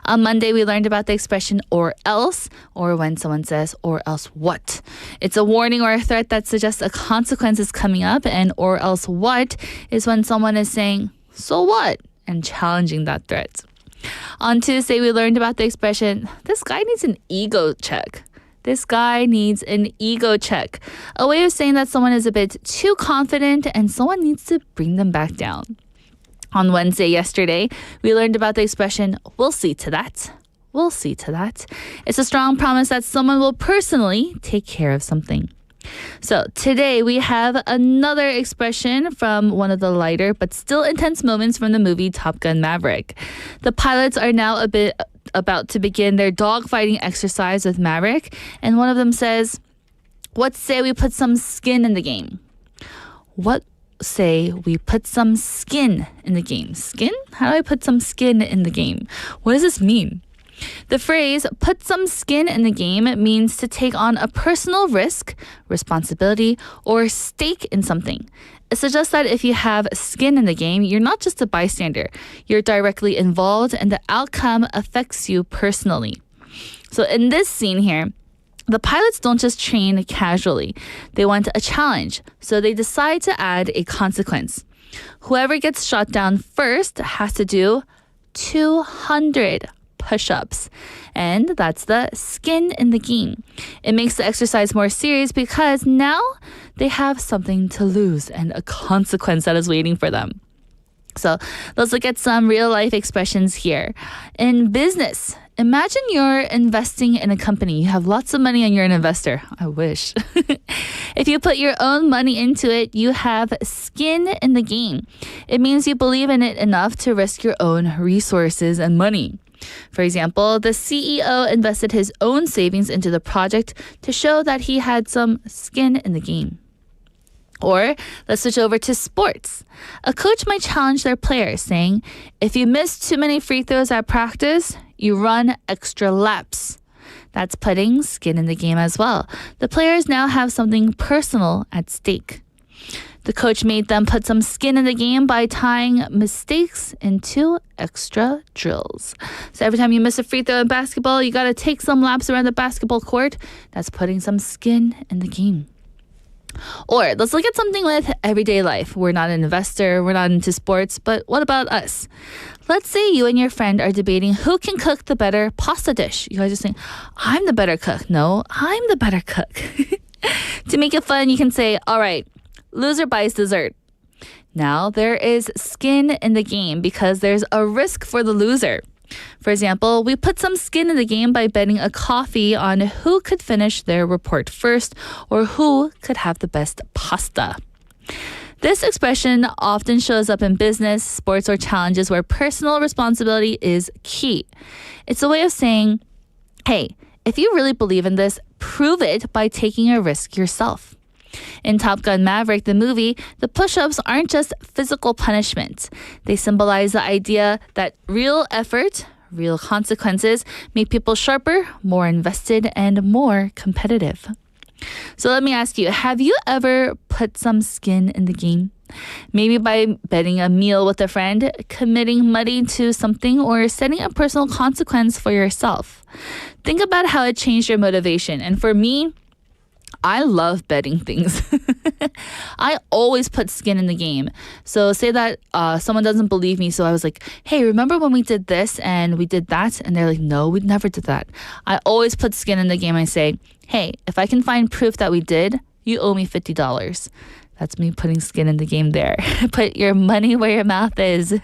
On Monday, we learned about the expression or else, or when someone says or else what. It's a warning or a threat that suggests a consequence is coming up, and or else what is when someone is saying, so what? And challenging that threat. On Tuesday, we learned about the expression, this guy needs an ego check. This guy needs an ego check. A way of saying that someone is a bit too confident and someone needs to bring them back down. On Wednesday, yesterday, we learned about the expression, we'll see to that. We'll see to that. It's a strong promise that someone will personally take care of something. So today we have another expression from one of the lighter but still intense moments from the movie Top Gun Maverick. The pilots are now about to begin their dogfighting exercise with Maverick, and one of them says, what say we put some skin in the game? What say we put some skin in the game? Skin? How do I put some skin in the game? What does this mean? The phrase, put some skin in the game, means to take on a personal risk, responsibility, or stake in something. It suggests that if you have skin in the game, you're not just a bystander. You're directly involved and the outcome affects you personally. So in this scene here, the pilots don't just train casually. They want a challenge, so they decide to add a consequence. Whoever gets shot down first has to do 200 push-ups. And that's the skin in the game. It makes the exercise more serious because now they have something to lose and a consequence that is waiting for them. So let's look at some real-life expressions here. In business, imagine you're investing in a company. You have lots of money and you're an investor. I wish. If you put your own money into it, you have skin in the game. It means you believe in it enough to risk your own resources and money. For example, the CEO invested his own savings into the project to show that he had some skin in the game. Or let's switch over to sports. A coach might challenge their players saying, if you miss too many free throws at practice, you run extra laps. That's putting skin in the game as well. The players now have something personal at stake. The coach made them put some skin in the game by tying mistakes into extra drills. So every time you miss a free throw in basketball, you got to take some laps around the basketball court. That's putting some skin in the game. Or let's look at something with everyday life. We're not an investor, we're not into sports, but what about us? Let's say you and your friend are debating who can cook the better pasta dish. You guys are saying, I'm the better cook. No, I'm the better cook. To make it fun, you can say, all right, loser buys dessert. Now there is skin in the game because there's a risk for the loser. For example, we put some skin in the game by betting a coffee on who could finish their report first or who could have the best pasta. This expression often shows up in business, sports, or challenges where personal responsibility is key. It's a way of saying, hey, if you really believe in this, prove it by taking a risk yourself. In Top Gun Maverick, the movie, the push-ups aren't just physical punishment. They symbolize the idea that real effort, real consequences make people sharper, more invested, and more competitive. So let me ask you, have you ever put some skin in the game? Maybe by betting a meal with a friend, committing money to something, or setting a personal consequence for yourself. Think about how it changed your motivation. And for me, I love betting things. I always put skin in the game. So say that someone doesn't believe me. So I was like, hey, remember when we did this and we did that? And they're like, no, we never did that. I always put skin in the game. I say, hey, if I can find proof that we did, you owe me $50. That's me putting skin in the game there. Put your money where your mouth is.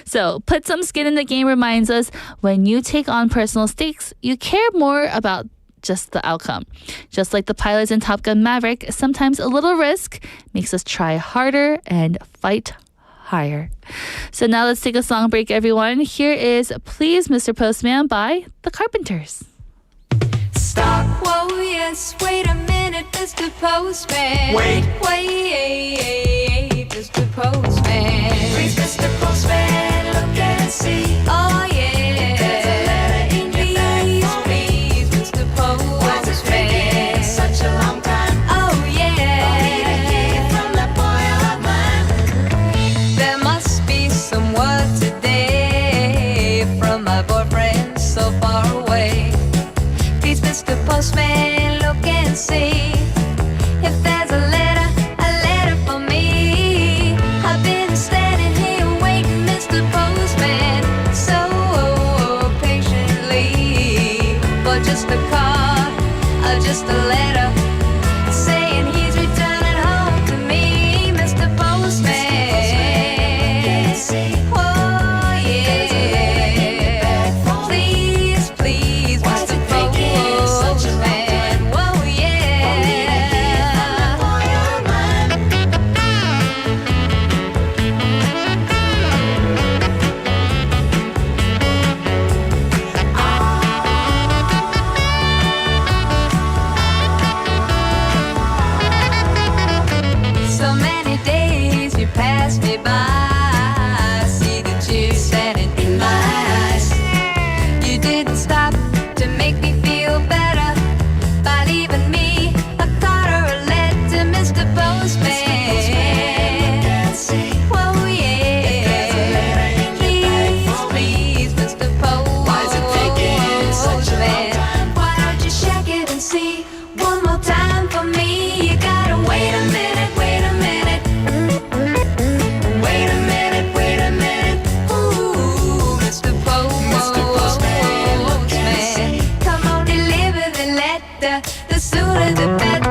So put some skin in the game reminds us when you take on personal stakes, you care more about just the outcome. Just like the pilots in Top Gun Maverick, sometimes a little risk makes us try harder and fight higher. So now let's take a song break, everyone. Here is Please Mr. Postman by The Carpenters. Stop. Whoa, yes, wait a minute, Mr. Postman. Wait. Wait, Mr. Postman. Please, Mr. Postman, look and see. Oh, yeah. There's a letter in your bag for me. Please, Mr. Why's it taking Postman. such a long time? Oh, For me to yeah. hear from that boy of mine. There must be some word today from my boyfriend so far away. Please, Mr. Postman, look and see if there's a letter for me. I've been standing here waiting, Mr. Postman, so patiently for just a card or just a letter saying he's returning home to me, Mr. Postman. Oh, yeah. Please, please, Mr. Postman. Whoa, yeah. So many days you passed me by. I see the tears standing in my eyes. You didn't stop to make me feel better by leaving me a card or a letter, Mr. Postman. Whoa, yeah. Please, Mr. Postman. Why is it taking such a long time? Why don't you check it and see one more time for me? You gotta wait a minute, wait a minute. Wait a minute, wait a minute. Ooh, Mr. Postman, look and see. come on, deliver the letter. The sooner the better.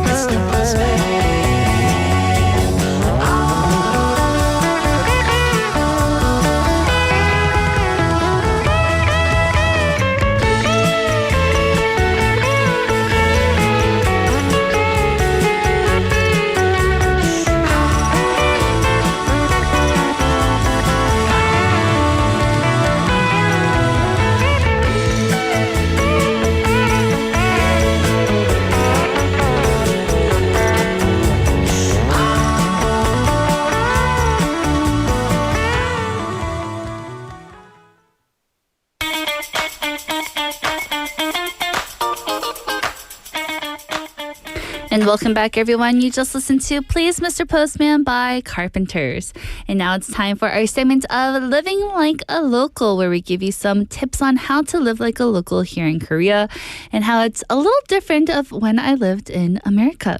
Mr. Postman. And welcome back, everyone. You just listened to Please Mr. Postman by Carpenters. And now it's time for our segment of Living Like a Local, where we give you some tips on how to live like a local here in Korea and how it's a little different of when I lived in America.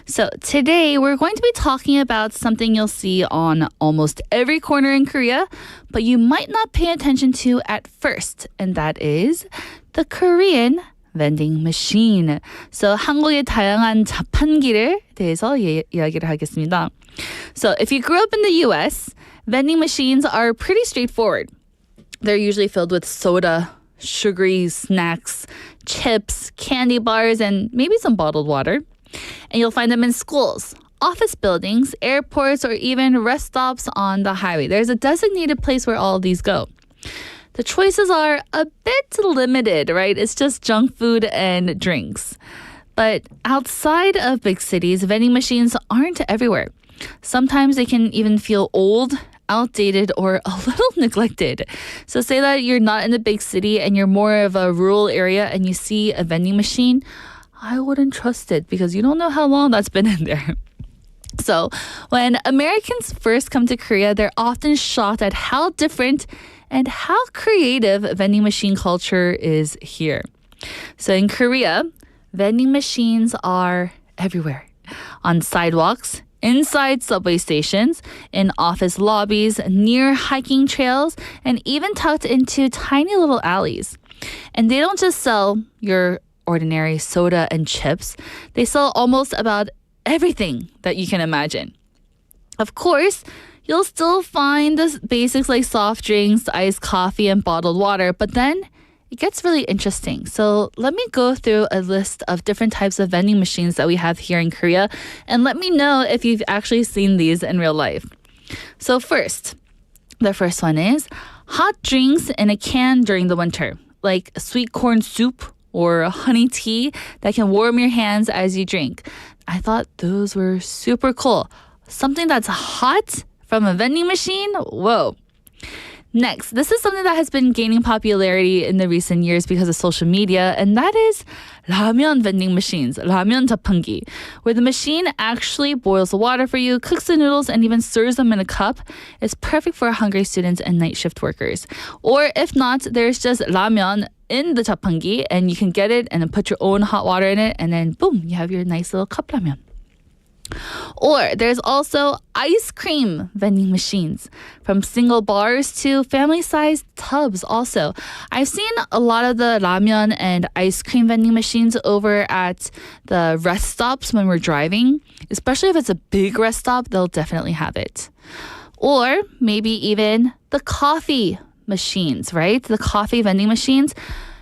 So today we're going to be talking about something you'll see on almost every corner in Korea, but you might not pay attention to at first, and that is the Korean vending machine. So 한국의 다양한 자판기를 대해서 이야기를 하겠습니다. So if you grew up in the US, vending machines are pretty straightforward. They're usually filled with soda, sugary snacks, chips, candy bars, and maybe some bottled water. And you'll find them in schools, office buildings, airports, or even rest stops on the highway. There's a designated place where all of these go. The choices are a bit limited, right? It's just junk food and drinks. But outside of big cities, vending machines aren't everywhere. Sometimes they can even feel old, outdated, or a little neglected. So say that you're not in a big city and you're more of a rural area and you see a vending machine, I wouldn't trust it because you don't know how long that's been in there. So when Americans first come to Korea, they're often shocked at how different and how creative vending machine culture is here. So in Korea, vending machines are everywhere. On sidewalks, inside subway stations, in office lobbies, near hiking trails, and even tucked into tiny little alleys. And they don't just sell your ordinary soda and chips. They sell almost about everything that you can imagine. Of course, you'll still find the basics like soft drinks, iced coffee, and bottled water, but then it gets really interesting. So let me go through a list of different types of vending machines that we have here in Korea, and let me know if you've actually seen these in real life. So the first one is hot drinks in a can during the winter, like sweet corn soup or honey tea that can warm your hands as you drink. I thought those were super cool. Something that's hot from a vending machine? Whoa. Next, this is something that has been gaining popularity in the recent years because of social media, and that is ramen vending machines, ramen japangi, where the machine actually boils the water for you, cooks the noodles, and even serves them in a cup. It's perfect for hungry students and night shift workers. Or if not, there's just ramen in the japangi, and you can get it and then put your own hot water in it, and then boom, you have your nice little cup ramen. Or there's also ice cream vending machines, from single bars to family-sized tubs also. I've seen a lot of the ramen and ice cream vending machines over at the rest stops when we're driving. Especially if it's a big rest stop, they'll definitely have it. Or maybe even the coffee machines, right? The coffee vending machines.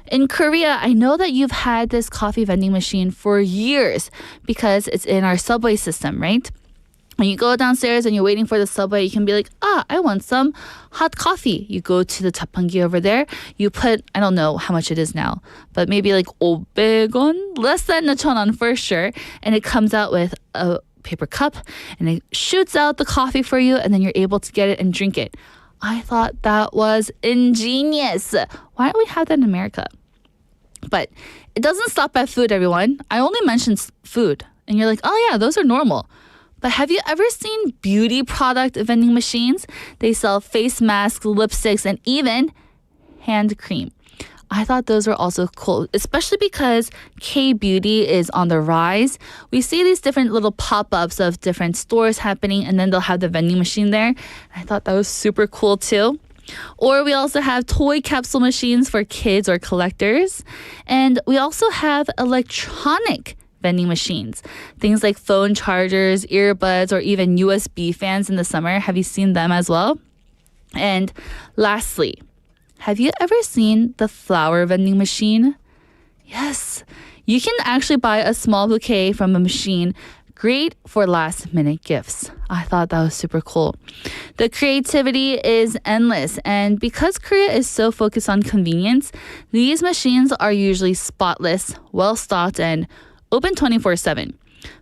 In Korea, I know that you've had this coffee vending machine for years because it's in our subway system, right? When you go downstairs and you're waiting for the subway, you can be like, I want some hot coffee. You go to the japangi over there. You put, I don't know how much it is now, but maybe like 500won, less than 1,000won for sure. And it comes out with a paper cup and it shoots out the coffee for you, and then you're able to get it and drink it. I thought that was ingenious. Why don't we have that in America? But it doesn't stop at food, everyone. I only mentioned food. And you're like, oh yeah, those are normal. But have you ever seen beauty product vending machines? They sell face masks, lipsticks, and even hand cream. I thought those were also cool, especially because K-beauty is on the rise. We see these different little pop-ups of different stores happening, and then they'll have the vending machine there. I thought that was super cool too. Or we also have toy capsule machines for kids or collectors. And we also have electronic vending machines. Things like phone chargers, earbuds, or even USB fans in the summer. Have you seen them as well? And lastly, have you ever seen the flower vending machine? Yes, you can actually buy a small bouquet from a machine. Great for last-minute gifts. I thought that was super cool. The creativity is endless, and because Korea is so focused on convenience, these machines are usually spotless, well-stocked, and open 24/7.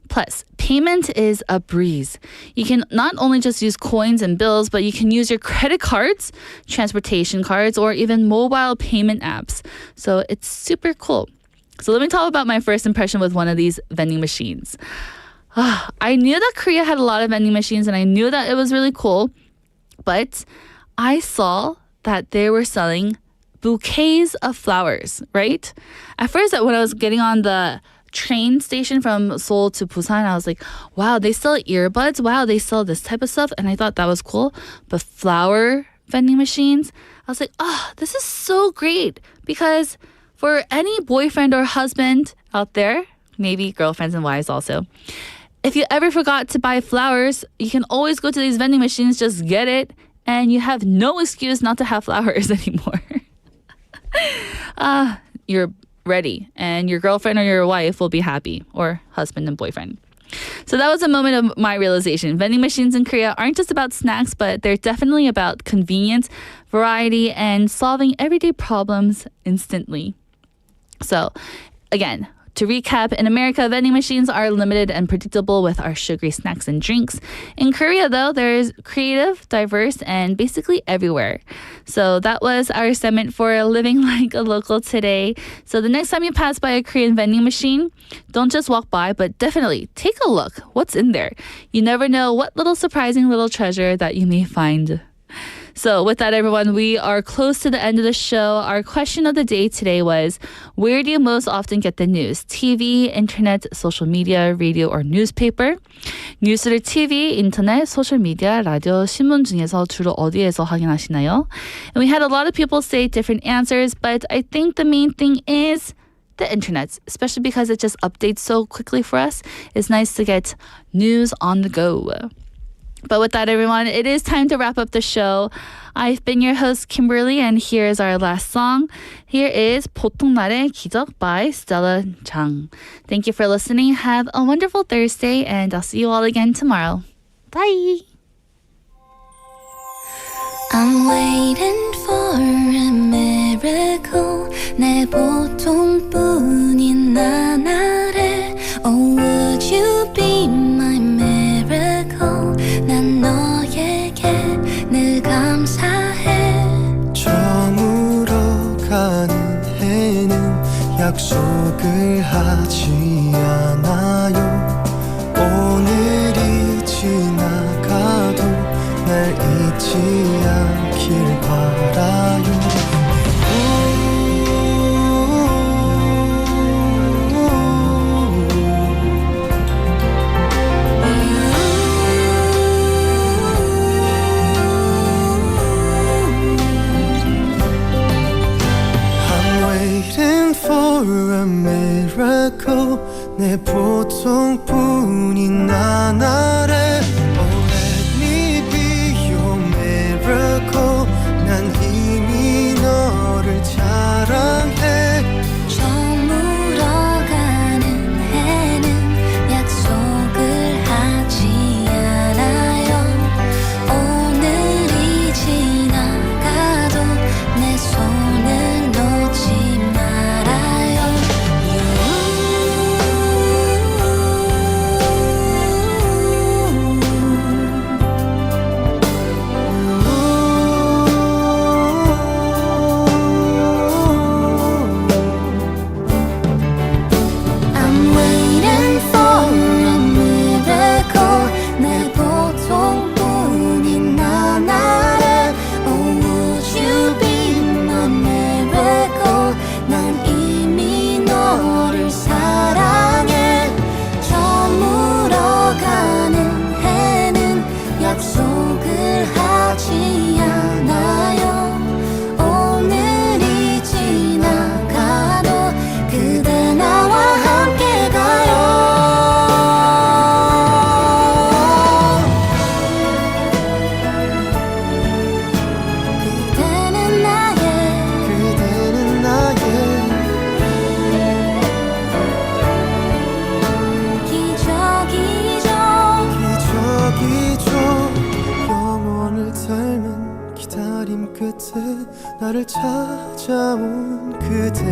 Plus, payment is a breeze. You can not only just use coins and bills, but you can use your credit cards, transportation cards, or even mobile payment apps. So it's super cool. So let me talk about my first impression with one of these vending machines. I knew that Korea had a lot of vending machines, and I knew that it was really cool, but I saw that they were selling bouquets of flowers, right? At first, when I was getting on the train station from Seoul to Busan, I was like, wow, they sell earbuds. Wow, they sell this type of stuff. And I thought that was cool. But flower vending machines, I was like, this is so great. Because for any boyfriend or husband out there, maybe girlfriends and wives also, if you ever forgot to buy flowers, you can always go to these vending machines, just get it, and you have no excuse not to have flowers anymore. You're ready, and your girlfriend or your wife will be happy, or husband and boyfriend. So that was a moment of my realization. Vending machines in Korea aren't just about snacks, but they're definitely about convenience, variety, and solving everyday problems instantly. So, again, to recap, in America, vending machines are limited and predictable with our sugary snacks and drinks. In Korea, though, there's creative, diverse, and basically everywhere. So that was our segment for Living Like a Local today. So the next time you pass by a Korean vending machine, don't just walk by, but definitely take a look. What's in there? You never know what little surprising little treasure that you may find. So with that, everyone, we are close to the end of the show. Our question of the day today was, where do you most often get the news? TV, internet, social media, radio, or newspaper? 뉴스를 TV, 인터넷, social media, 라디오, 신문 중에서 주로 어디에서 확인하시나요? And we had a lot of people say different answers, but I think the main thing is the internet, especially because it just updates so quickly for us. It's nice to get news on the go. But with that, everyone, it is time to wrap up the show. I've been your host, Kimberly, and here's our last song. Here is 보통날의 기적 by Stella Chung. Thank you for listening. Have a wonderful Thursday, and I'll see you all again tomorrow. Bye! I'm waiting for a miracle 내 보통뿐인 나날에 Oh would you be my miracle 난 너에게 늘 감사해 저물어 가는 해는 약속을 하지 않아요 오늘이 지나가도 날 잊지 않길 바라요 For a miracle 내 보통뿐인 나날에 Oh let me be your miracle 난 이미 너를 사랑해 저물어가는 해는 약속을 하지 않아요 오늘이 지나가도 내 손을 놓지 말아요 I'm waiting for a miracle 내 보통뿐인 나날에 Oh would you be my miracle 난 이미 너를 사랑해 저물어가는 해는 약속을 하지 않아요 오늘이 지나가도 그대 나와 함께 가요 그대는 나의 기적이죠 기적이죠 영원을 닮은 기다림 끝에 나를 찾아온 그대